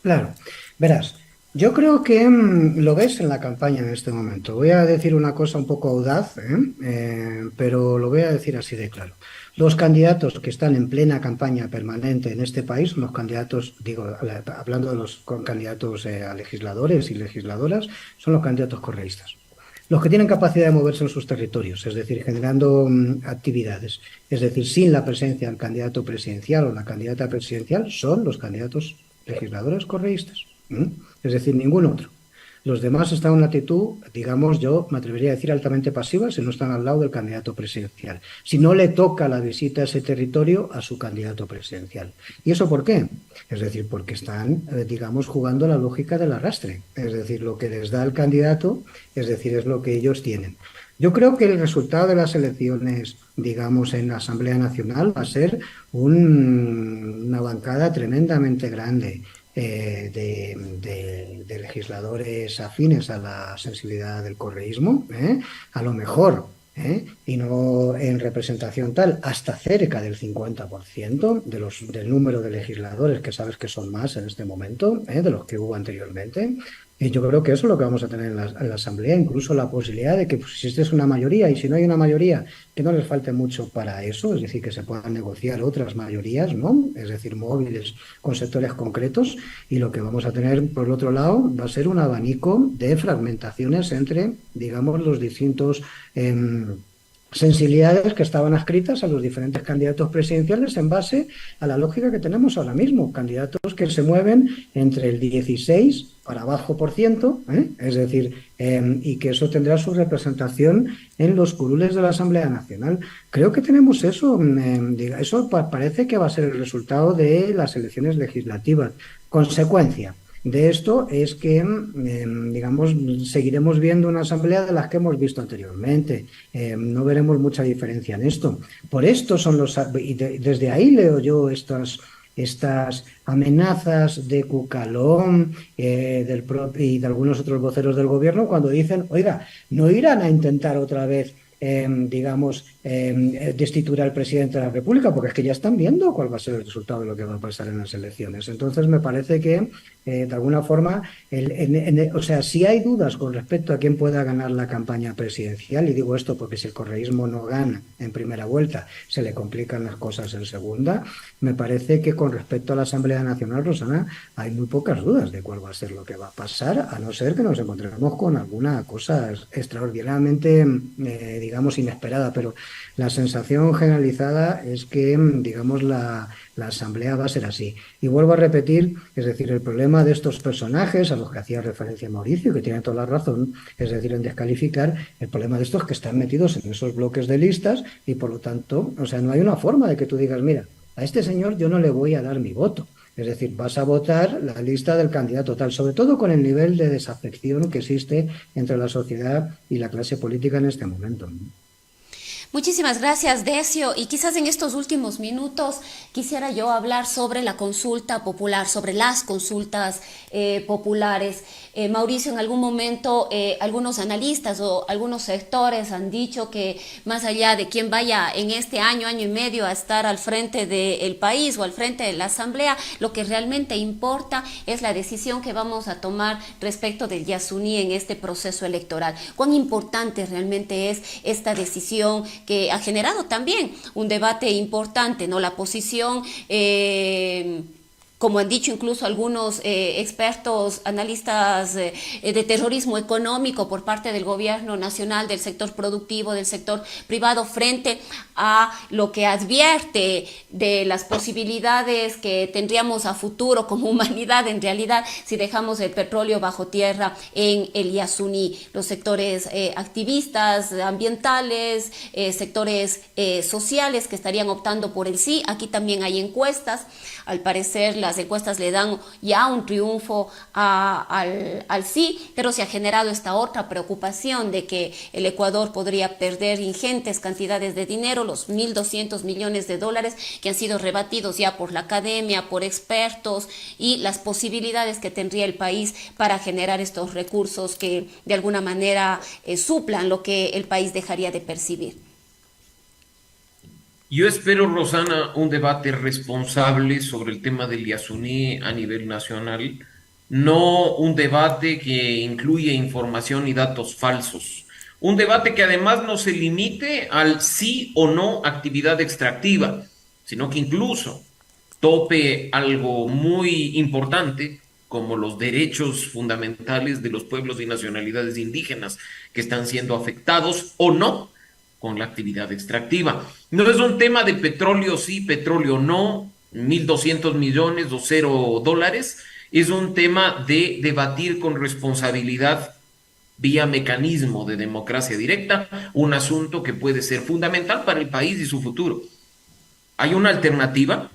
claro, verás, yo creo que lo ves en la campaña en este momento. Voy a decir una cosa un poco audaz, pero lo voy a decir así de claro. Los candidatos que están en plena campaña permanente en este país, los candidatos, digo, hablando de los candidatos a legisladores y legisladoras, son los candidatos correístas. Los que tienen capacidad de moverse en sus territorios, es decir, generando actividades, es decir, sin la presencia del candidato presidencial o la candidata presidencial, son los candidatos legisladores correístas. Es decir, ningún otro. Los demás están en una actitud, digamos, yo me atrevería a decir altamente pasiva si no están al lado del candidato presidencial, si no le toca la visita a ese territorio a su candidato presidencial. ¿Y eso por qué? Es decir, porque están, digamos, jugando la lógica del arrastre. Es decir, lo que les da el candidato, es decir, es lo que ellos tienen. Yo creo que el resultado de las elecciones, digamos, en la Asamblea Nacional va a ser una bancada tremendamente grande de legisladores afines a la sensibilidad del correísmo, a lo mejor, y no en representación tal, hasta cerca del 50% del número de legisladores, que sabes que son más en este momento, de los que hubo anteriormente. Y yo creo que eso es lo que vamos a tener en la Asamblea, incluso la posibilidad de que pues, si esta es una mayoría y si no hay una mayoría, que no les falte mucho para eso, es decir, que se puedan negociar otras mayorías, ¿no? Es decir, móviles con sectores concretos, y lo que vamos a tener por el otro lado va a ser un abanico de fragmentaciones entre, digamos, los distintos sensibilidades que estaban adscritas a los diferentes candidatos presidenciales en base a la lógica que tenemos ahora mismo, candidatos que se mueven entre el 16 para abajo por ciento, es decir, y que eso tendrá su representación en los curules de la Asamblea Nacional. Creo que tenemos eso, eso parece que va a ser el resultado de las elecciones legislativas. Consecuencia de esto es que, digamos, seguiremos viendo una asamblea de las que hemos visto anteriormente. No veremos mucha diferencia en esto. Por esto son desde ahí leo yo estas amenazas de Cucalón y de algunos otros voceros del gobierno cuando dicen, oiga, no irán a intentar otra vez digamos, destituir al presidente de la República, porque es que ya están viendo cuál va a ser el resultado de lo que va a pasar en las elecciones. Entonces, me parece que, de alguna forma, o sea, si hay dudas con respecto a quién pueda ganar la campaña presidencial, y digo esto porque si el correísmo no gana en primera vuelta, se le complican las cosas en segunda, me parece que con respecto a la Asamblea Nacional, Rosana, hay muy pocas dudas de cuál va a ser lo que va a pasar, a no ser que nos encontremos con alguna cosa extraordinariamente, digamos, inesperada, pero la sensación generalizada es que, digamos, la Asamblea va a ser así. Y vuelvo a repetir, es decir, el problema de estos personajes a los que hacía referencia Mauricio, que tiene toda la razón, es decir, en descalificar, el problema de estos que están metidos en esos bloques de listas y, por lo tanto, o sea, no hay una forma de que tú digas, mira, a este señor yo no le voy a dar mi voto. Es decir, vas a votar la lista del candidato tal, sobre todo con el nivel de desafección que existe entre la sociedad y la clase política en este momento. Muchísimas gracias, Decio. Y quizás en estos últimos minutos quisiera yo hablar sobre la consulta popular, sobre las consultas populares. Mauricio, en algún momento algunos analistas o algunos sectores han dicho que más allá de quien vaya en este año, año y medio a estar al frente del país o al frente de la Asamblea, lo que realmente importa es la decisión que vamos a tomar respecto del Yasuní en este proceso electoral. ¿Cuán importante realmente es esta decisión que ha generado también un debate importante, ¿no? La posición, como han dicho incluso algunos expertos, analistas de terrorismo económico por parte del gobierno nacional, del sector productivo, del sector privado, frente a lo que advierte de las posibilidades que tendríamos a futuro como humanidad, en realidad, si dejamos el petróleo bajo tierra en el Yasuní. Los sectores activistas, ambientales, sectores sociales que estarían optando por el sí. Aquí también hay encuestas. Al parecer, las encuestas le dan ya un triunfo al sí, pero se ha generado esta otra preocupación de que el Ecuador podría perder ingentes cantidades de dinero, los 1.200 millones de dólares que han sido rebatidos ya por la academia, por expertos, y las posibilidades que tendría el país para generar estos recursos que de alguna manera suplan lo que el país dejaría de percibir. Yo espero, Rosana, un debate responsable sobre el tema del Yasuní a nivel nacional, no un debate que incluye información y datos falsos. Un debate que además no se limite al sí o no actividad extractiva, sino que incluso tope algo muy importante como los derechos fundamentales de los pueblos y nacionalidades indígenas que están siendo afectados o no con la actividad extractiva. No es un tema de petróleo sí, petróleo no, 1.200 millones o $0. Es un tema de debatir con responsabilidad vía mecanismo de democracia directa, un asunto que puede ser fundamental para el país y su futuro. ¿Hay una alternativa?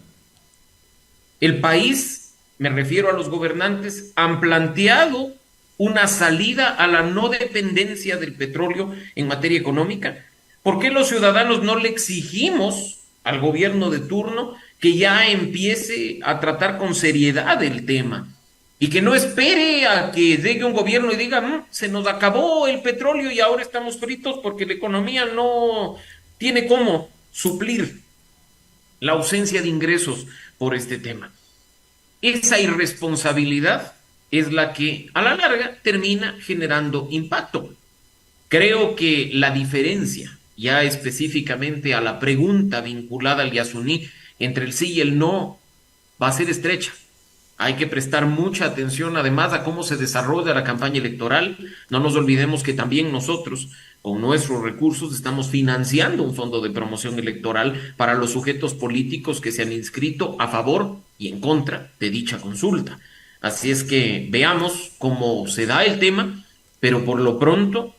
El país, me refiero a los gobernantes, han planteado una salida a la no dependencia del petróleo en materia económica. ¿Por qué los ciudadanos no le exigimos al gobierno de turno que ya empiece a tratar con seriedad el tema y que no espere a que llegue un gobierno y diga, se nos acabó el petróleo y ahora estamos fritos porque la economía no tiene cómo suplir la ausencia de ingresos por este tema? Esa irresponsabilidad es la que a la larga termina generando impacto. Creo que la diferencia, ya específicamente a la pregunta vinculada al Yasuní, entre el sí y el no, va a ser estrecha. Hay que prestar mucha atención además a cómo se desarrolla la campaña electoral. No nos olvidemos que también nosotros, con nuestros recursos, estamos financiando un fondo de promoción electoral para los sujetos políticos que se han inscrito a favor y en contra de dicha consulta. Así es que veamos cómo se da el tema, pero por lo pronto,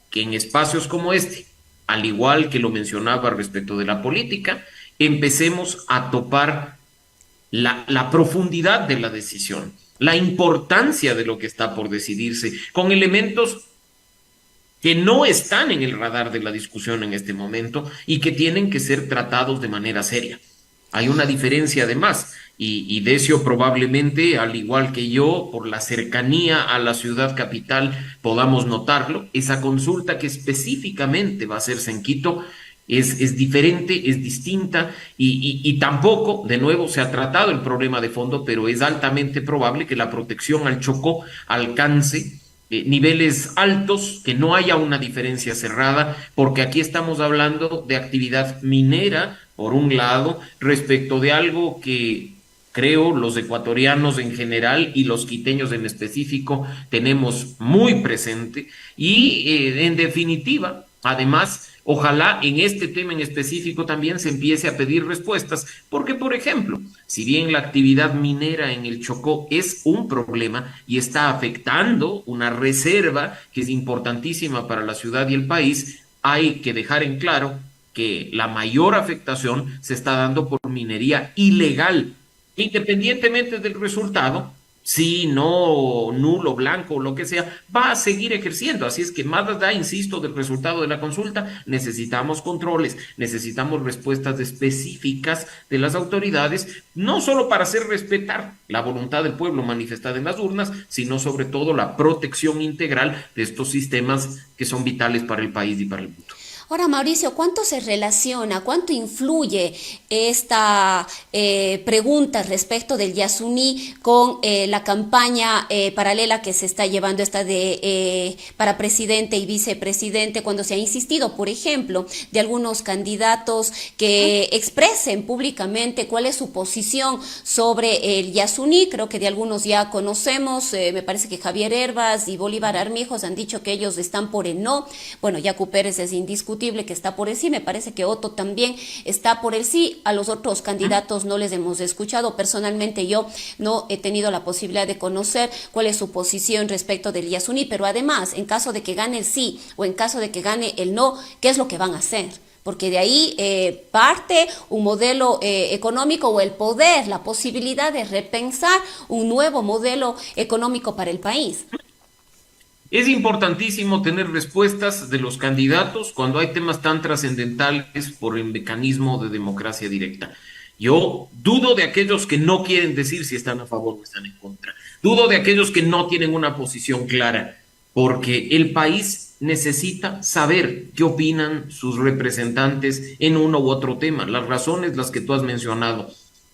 que en espacios como este, al igual que lo mencionaba respecto de la política, empecemos a topar la profundidad de la decisión, la importancia de lo que está por decidirse, con elementos que no están en el radar de la discusión en este momento y que tienen que ser tratados de manera seria. Hay una diferencia además, y Decio probablemente, al igual que yo, por la cercanía a la ciudad capital, podamos notarlo. Esa consulta que específicamente va a hacerse en Quito es diferente, es distinta y tampoco, de nuevo, se ha tratado el problema de fondo, pero es altamente probable que la protección al Chocó alcance niveles altos, que no haya una diferencia cerrada, porque aquí estamos hablando de actividad minera, por un lado, respecto de algo que creo los ecuatorianos en general y los quiteños en específico tenemos muy presente y en definitiva, además, ojalá en este tema en específico también se empiece a pedir respuestas, porque por ejemplo, si bien la actividad minera en el Chocó es un problema y está afectando una reserva que es importantísima para la ciudad y el país, hay que dejar en claro que la mayor afectación se está dando por minería ilegal, independientemente del resultado. Sí, no, nulo, blanco, lo que sea, va a seguir ejerciendo. Así es que más allá, insisto, del resultado de la consulta, necesitamos controles, necesitamos respuestas específicas de las autoridades, no solo para hacer respetar la voluntad del pueblo manifestada en las urnas, sino sobre todo la protección integral de estos sistemas que son vitales para el país y para el mundo. Ahora, Mauricio, ¿cuánto se relaciona, cuánto influye esta pregunta respecto del Yasuní con la campaña paralela que se está llevando esta de para presidente y vicepresidente, cuando se ha insistido, por ejemplo, de algunos candidatos que expresen públicamente cuál es su posición sobre el Yasuní? Creo que de algunos ya conocemos, me parece que Javier Hervas y Bolívar Armijos han dicho que ellos están por el no. Bueno, Yacu Pérez es indiscutible que está por el sí, me parece que Otto también está por el sí. A los otros candidatos no les hemos escuchado. Personalmente yo no he tenido la posibilidad de conocer cuál es su posición respecto del Yasuní, pero además, en caso de que gane el sí o en caso de que gane el no, ¿qué es lo que van a hacer? porque de ahí parte un modelo económico o el poder, la posibilidad de repensar un nuevo modelo económico para el país. Es importantísimo tener respuestas de los candidatos cuando hay temas tan trascendentales por el mecanismo de democracia directa. Yo dudo de aquellos que no quieren decir si están a favor o están en contra. Dudo de aquellos que no tienen una posición clara, porque el país necesita saber qué opinan sus representantes en uno u otro tema, las razones las que tú has mencionado.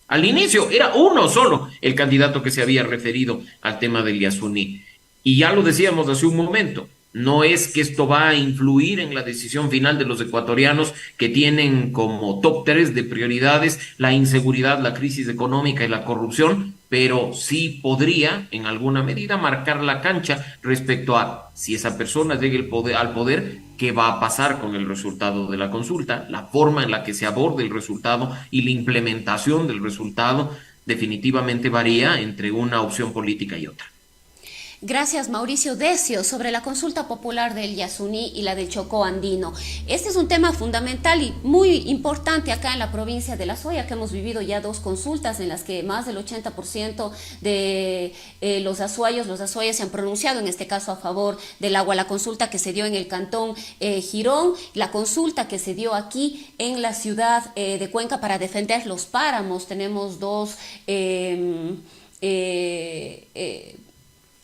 Al inicio era uno solo el candidato que se había referido al tema del Yasuní. Y ya lo decíamos hace un momento, no es que esto va a influir en la decisión final de los ecuatorianos que tienen como top 3 de prioridades la inseguridad, la crisis económica y la corrupción, pero sí podría en alguna medida marcar la cancha respecto a si esa persona llegue al poder, qué va a pasar con el resultado de la consulta, la forma en la que se aborde el resultado y la implementación del resultado definitivamente varía entre una opción política y otra. Gracias, Mauricio Decio. Sobre la consulta popular del Yasuní y la del Chocó andino. Este es un tema fundamental y muy importante acá en la provincia de La Suaya, que hemos vivido ya 2 consultas en las que más del 80% de los azuayas se han pronunciado, en este caso a favor del agua. La consulta que se dio en el cantón Girón, la consulta que se dio aquí en la ciudad de Cuenca para defender los páramos. Tenemos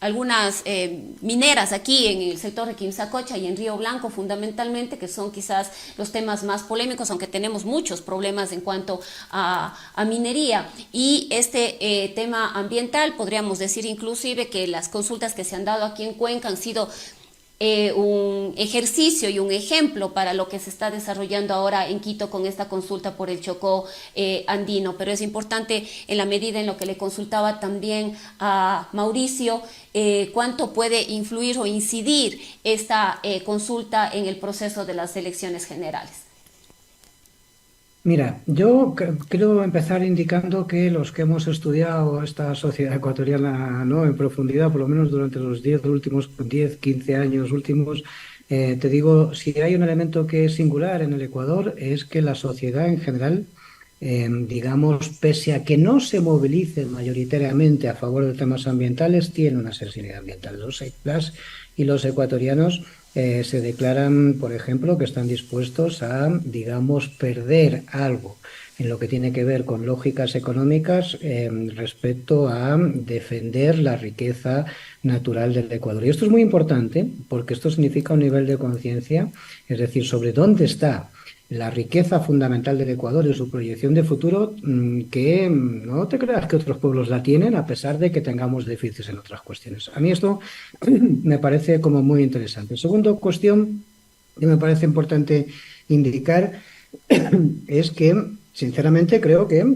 algunas mineras aquí en el sector de Quimsacocha y en Río Blanco fundamentalmente, que son quizás los temas más polémicos, aunque tenemos muchos problemas en cuanto a minería. Y este tema ambiental, podríamos decir inclusive que las consultas que se han dado aquí en Cuenca han sido un ejercicio y un ejemplo para lo que se está desarrollando ahora en Quito con esta consulta por el Chocó andino. Pero es importante, en la medida en lo que le consultaba también a Mauricio, cuánto puede influir o incidir esta consulta en el proceso de las elecciones generales. Mira, yo quiero empezar indicando que los que hemos estudiado esta sociedad ecuatoriana, ¿no?, en profundidad, por lo menos durante los 10, 15 años últimos, te digo, si hay un elemento que es singular en el Ecuador es que la sociedad en general, digamos, pese a que no se movilice mayoritariamente a favor de temas ambientales, tiene una sensibilidad ambiental. Las y los ecuatorianos se declaran, por ejemplo, que están dispuestos a, digamos, perder algo en lo que tiene que ver con lógicas económicas respecto a defender la riqueza natural del Ecuador. Y esto es muy importante porque esto significa un nivel de conciencia, es decir, sobre dónde está la riqueza fundamental del Ecuador y su proyección de futuro, que no te creas que otros pueblos la tienen, a pesar de que tengamos déficits en otras cuestiones. A mí esto me parece como muy interesante. Segunda cuestión que me parece importante indicar es que, sinceramente, creo que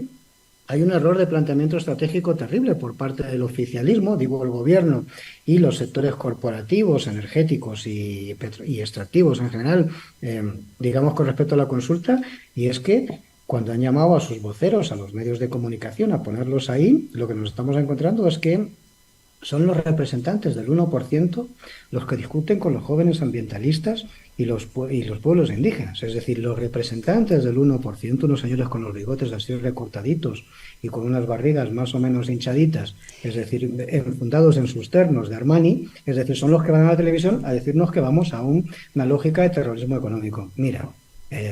hay un error de planteamiento estratégico terrible por parte del oficialismo, digo el gobierno, y los sectores corporativos, energéticos y extractivos en general, digamos, con respecto a la consulta, y es que cuando han llamado a sus voceros, a los medios de comunicación, a ponerlos ahí, lo que nos estamos encontrando es que son los representantes del 1% los que discuten con los jóvenes ambientalistas y los pueblos indígenas. Es decir, los representantes del 1%, unos señores con los bigotes así recortaditos y con unas barrigas más o menos hinchaditas, es decir, fundados en sus ternos de Armani, es decir, son los que van a la televisión a decirnos que vamos a una lógica de terrorismo económico. Mira,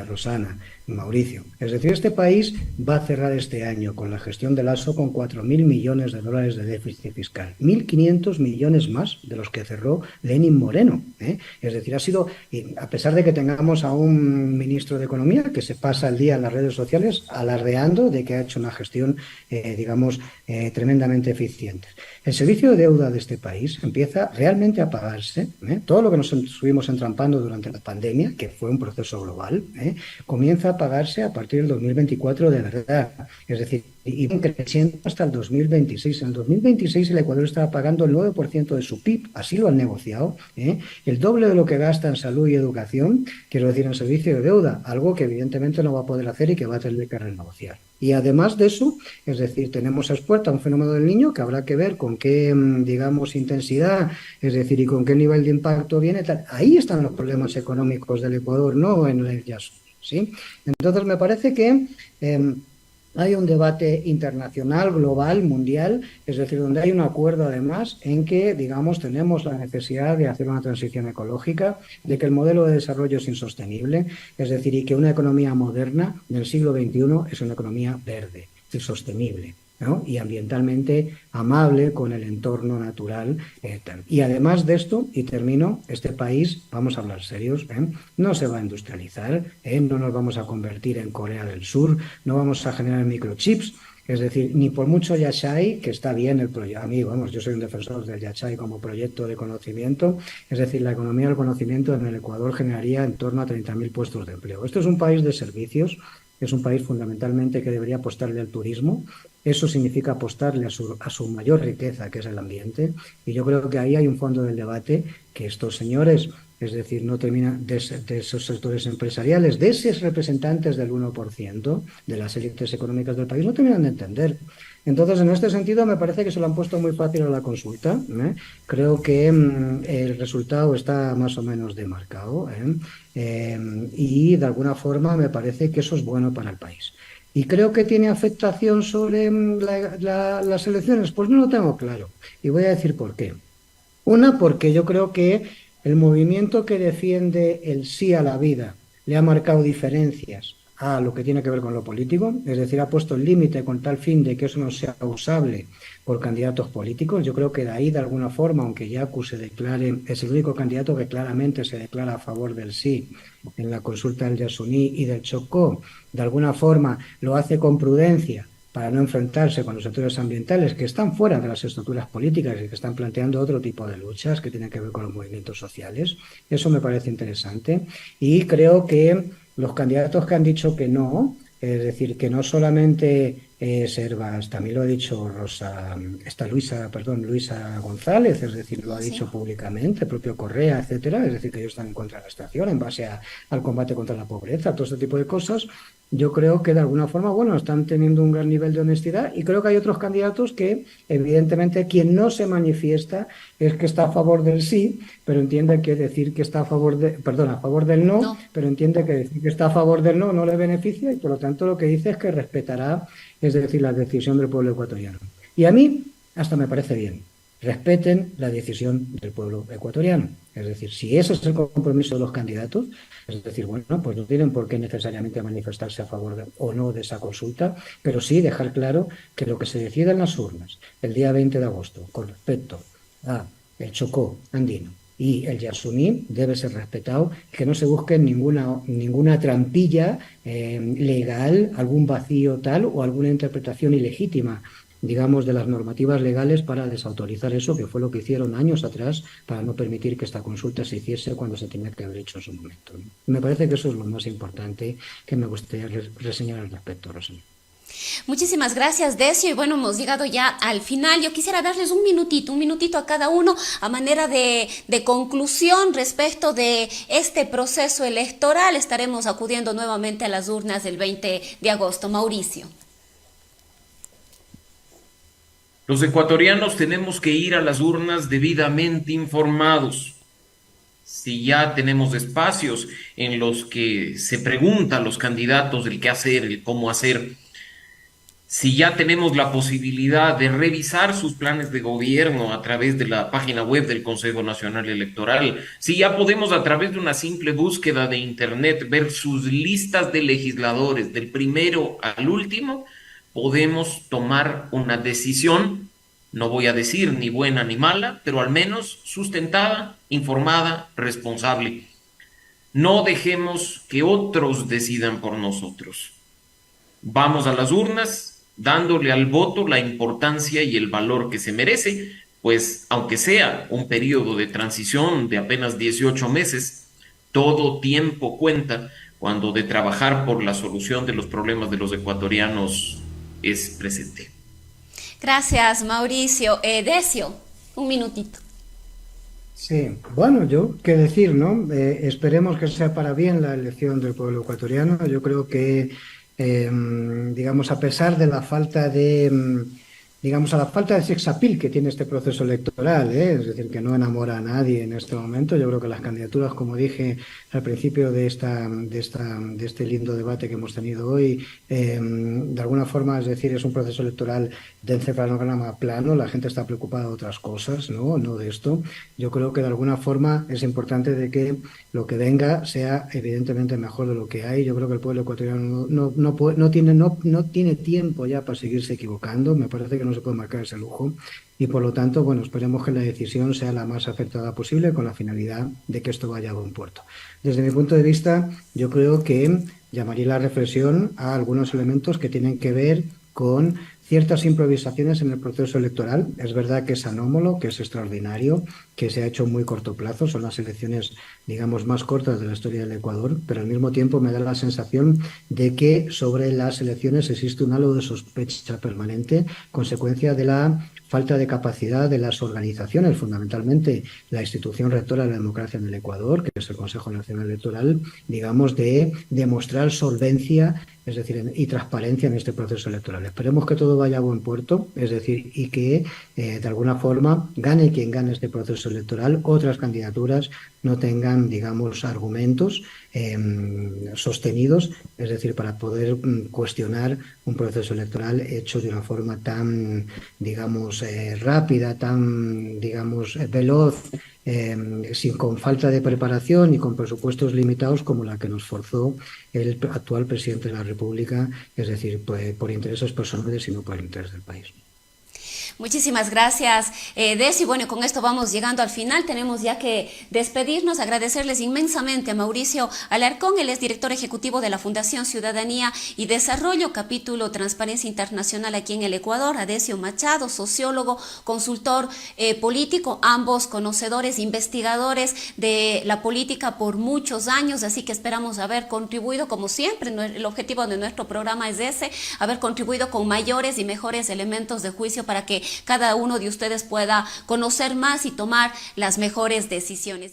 Rosana, Mauricio, es decir, este país va a cerrar este año con la gestión del ASO con 4.000 millones de dólares de déficit fiscal, 1.500 millones más de los que cerró Lenín Moreno, Es decir, ha sido, a pesar de que tengamos a un ministro de Economía que se pasa el día en las redes sociales alardeando de que ha hecho una gestión, digamos, tremendamente eficiente. El servicio de deuda de este país empieza realmente a pagarse, todo lo que nos estuvimos entrampando durante la pandemia, que fue un proceso global, comienza a pagarse a partir del 2024 de verdad. Es decir, y creciendo hasta el 2026. En el 2026 el Ecuador estaba pagando el 9% de su PIB, así lo han negociado, el doble de lo que gasta en salud y educación, quiero decir, en servicio de deuda, algo que evidentemente no va a poder hacer y que va a tener que renegociar. Y además de eso, es decir, tenemos a expuesta un fenómeno del Niño que habrá que ver con qué, digamos, intensidad, es decir, y con qué nivel de impacto viene. Tal. Ahí están los problemas económicos del Ecuador, no en el Yasuní. ¿sí? Entonces me parece que hay un debate internacional, global, mundial, es decir, donde hay un acuerdo además en que, digamos, tenemos la necesidad de hacer una transición ecológica, de que el modelo de desarrollo es insostenible, es decir, y que una economía moderna del siglo XXI es una economía verde y sostenible, ¿no? Y ambientalmente amable con el entorno natural. Tal. Y además de esto, y termino, este país, vamos a hablar serios, no se va a industrializar, no nos vamos a convertir en Corea del Sur, no vamos a generar microchips. Es decir, ni por mucho Yachai, que está bien el proyecto, a mí, vamos, yo soy un defensor del Yachai como proyecto de conocimiento, es decir, la economía del conocimiento en el Ecuador generaría en torno a 30.000 puestos de empleo. Esto es un país de servicios, es un país fundamentalmente que debería apostarle al turismo. Eso significa apostarle a su mayor riqueza, que es el ambiente. Y yo creo que ahí hay un fondo del debate que estos señores, es decir, no terminan de esos sectores empresariales, de esos representantes del 1% de las élites económicas del país, no terminan de entender. Entonces, en este sentido, me parece que se lo han puesto muy fácil a la consulta. Creo que el resultado está más o menos demarcado. Y, de alguna forma, me parece que eso es bueno para el país. ¿Y creo que tiene afectación sobre las elecciones? Pues no lo tengo claro. Y voy a decir por qué. Una, porque yo creo que el movimiento que defiende el sí a la vida le ha marcado diferencias a lo que tiene que ver con lo político, es decir, ha puesto el límite con tal fin de que eso no sea usable por candidatos políticos. Yo creo que de ahí, de alguna forma, aunque Yaku se declare, es el único candidato que claramente se declara a favor del sí en la consulta del Yasuní y del Chocó, de alguna forma lo hace con prudencia para no enfrentarse con los sectores ambientales que están fuera de las estructuras políticas y que están planteando otro tipo de luchas que tienen que ver con los movimientos sociales. Eso me parece interesante. Y creo que los candidatos que han dicho que no, es decir, que no solamente Servas, también lo ha dicho Luisa González, es decir, lo ha dicho públicamente, el propio Correa, etcétera, es decir, que ellos están en contra de la extracción en base al combate contra la pobreza, todo este tipo de cosas. Yo creo que de alguna forma, bueno, están teniendo un gran nivel de honestidad y creo que hay otros candidatos que, evidentemente, quien no se manifiesta es que está a favor del sí, pero entiende que decir que está a favor del no, pero entiende que decir que está a favor del no no le beneficia y, por lo tanto, lo que dice es que respetará, es decir, la decisión del pueblo ecuatoriano. Y a mí hasta me parece bien. Respeten la decisión del pueblo ecuatoriano. Es decir, si ese es el compromiso de los candidatos, es decir, bueno, pues no tienen por qué necesariamente manifestarse a favor o no de esa consulta, pero sí dejar claro que lo que se decida en las urnas el día 20 de agosto con respecto a el Chocó andino y el Yasuní debe ser respetado, que no se busque ninguna trampilla legal, algún vacío tal o alguna interpretación ilegítima, digamos, de las normativas legales para desautorizar eso, que fue lo que hicieron años atrás para no permitir que esta consulta se hiciese cuando se tenía que haber hecho en su momento. Me parece que eso es lo más importante que me gustaría reseñar al respecto, Rosana. Muchísimas gracias, Decio. Y bueno, hemos llegado ya al final. Yo quisiera darles un minutito a cada uno a manera de conclusión respecto de este proceso electoral. Estaremos acudiendo nuevamente a las urnas del 20 de agosto. Mauricio. Los ecuatorianos tenemos que ir a las urnas debidamente informados. Si ya tenemos espacios en los que se pregunta a los candidatos el qué hacer, el cómo hacer, si ya tenemos la posibilidad de revisar sus planes de gobierno a través de la página web del Consejo Nacional Electoral, si ya podemos a través de una simple búsqueda de internet ver sus listas de legisladores del primero al último, podemos tomar una decisión, no voy a decir ni buena ni mala, pero al menos sustentada, informada, responsable. No dejemos que otros decidan por nosotros. Vamos a las urnas dándole al voto la importancia y el valor que se merece, pues aunque sea un periodo de transición de apenas 18 meses, todo tiempo cuenta cuando de trabajar por la solución de los problemas de los ecuatorianos es presente. Gracias, Mauricio. Decio, un minutito. Sí, bueno, yo qué decir, ¿no? Esperemos que sea para bien la elección del pueblo ecuatoriano. Yo creo que, digamos, a pesar de la falta de digamos, a la falta de sex appeal que tiene este proceso electoral, ¿eh? Es decir, que no enamora a nadie en este momento. Yo creo que las candidaturas, como dije al principio de este lindo debate que hemos tenido hoy, de alguna forma, es decir, es un proceso electoral de encefalograma plano, la gente está preocupada de otras cosas, no de esto. Yo creo que de alguna forma es importante de que lo que venga sea evidentemente mejor de lo que hay. Yo creo que el pueblo ecuatoriano no tiene tiempo ya para seguirse equivocando. Me parece que no se puede marcar ese lujo. Y por lo tanto, bueno, esperemos que la decisión sea la más acertada posible con la finalidad de que esto vaya a buen puerto. Desde mi punto de vista, yo creo que llamaría la reflexión a algunos elementos que tienen que ver con ciertas improvisaciones en el proceso electoral. Es verdad que es anómalo, que es extraordinario, que se ha hecho en muy corto plazo. Son las elecciones, digamos, más cortas de la historia del Ecuador, pero al mismo tiempo me da la sensación de que sobre las elecciones existe un halo de sospecha permanente, consecuencia de la falta de capacidad de las organizaciones, fundamentalmente la institución rectora de la democracia en el Ecuador, que es el Consejo Nacional Electoral, digamos, de demostrar solvencia, es decir, y transparencia en este proceso electoral. Esperemos que todo vaya a buen puerto, es decir, y que de alguna forma gane quien gane este proceso electoral, otras candidaturas no tengan, digamos, argumentos sostenidos, es decir, para poder cuestionar un proceso electoral hecho de una forma tan, digamos, rápida, tan, digamos, veloz, con falta de preparación y con presupuestos limitados como la que nos forzó el actual presidente de la República, es decir, pues, por intereses personales y no por el interés del país. Muchísimas gracias, Decio. Bueno, con esto vamos llegando al final. Tenemos ya que despedirnos, agradecerles inmensamente a Mauricio Alarcón. Él es director ejecutivo de la Fundación Ciudadanía y Desarrollo, capítulo Transparencia Internacional aquí en el Ecuador. A Decio Machado, sociólogo, consultor político, ambos conocedores, investigadores de la política por muchos años. Así que esperamos haber contribuido, como siempre, el objetivo de nuestro programa es ese, haber contribuido con mayores y mejores elementos de juicio para que cada uno de ustedes pueda conocer más y tomar las mejores decisiones.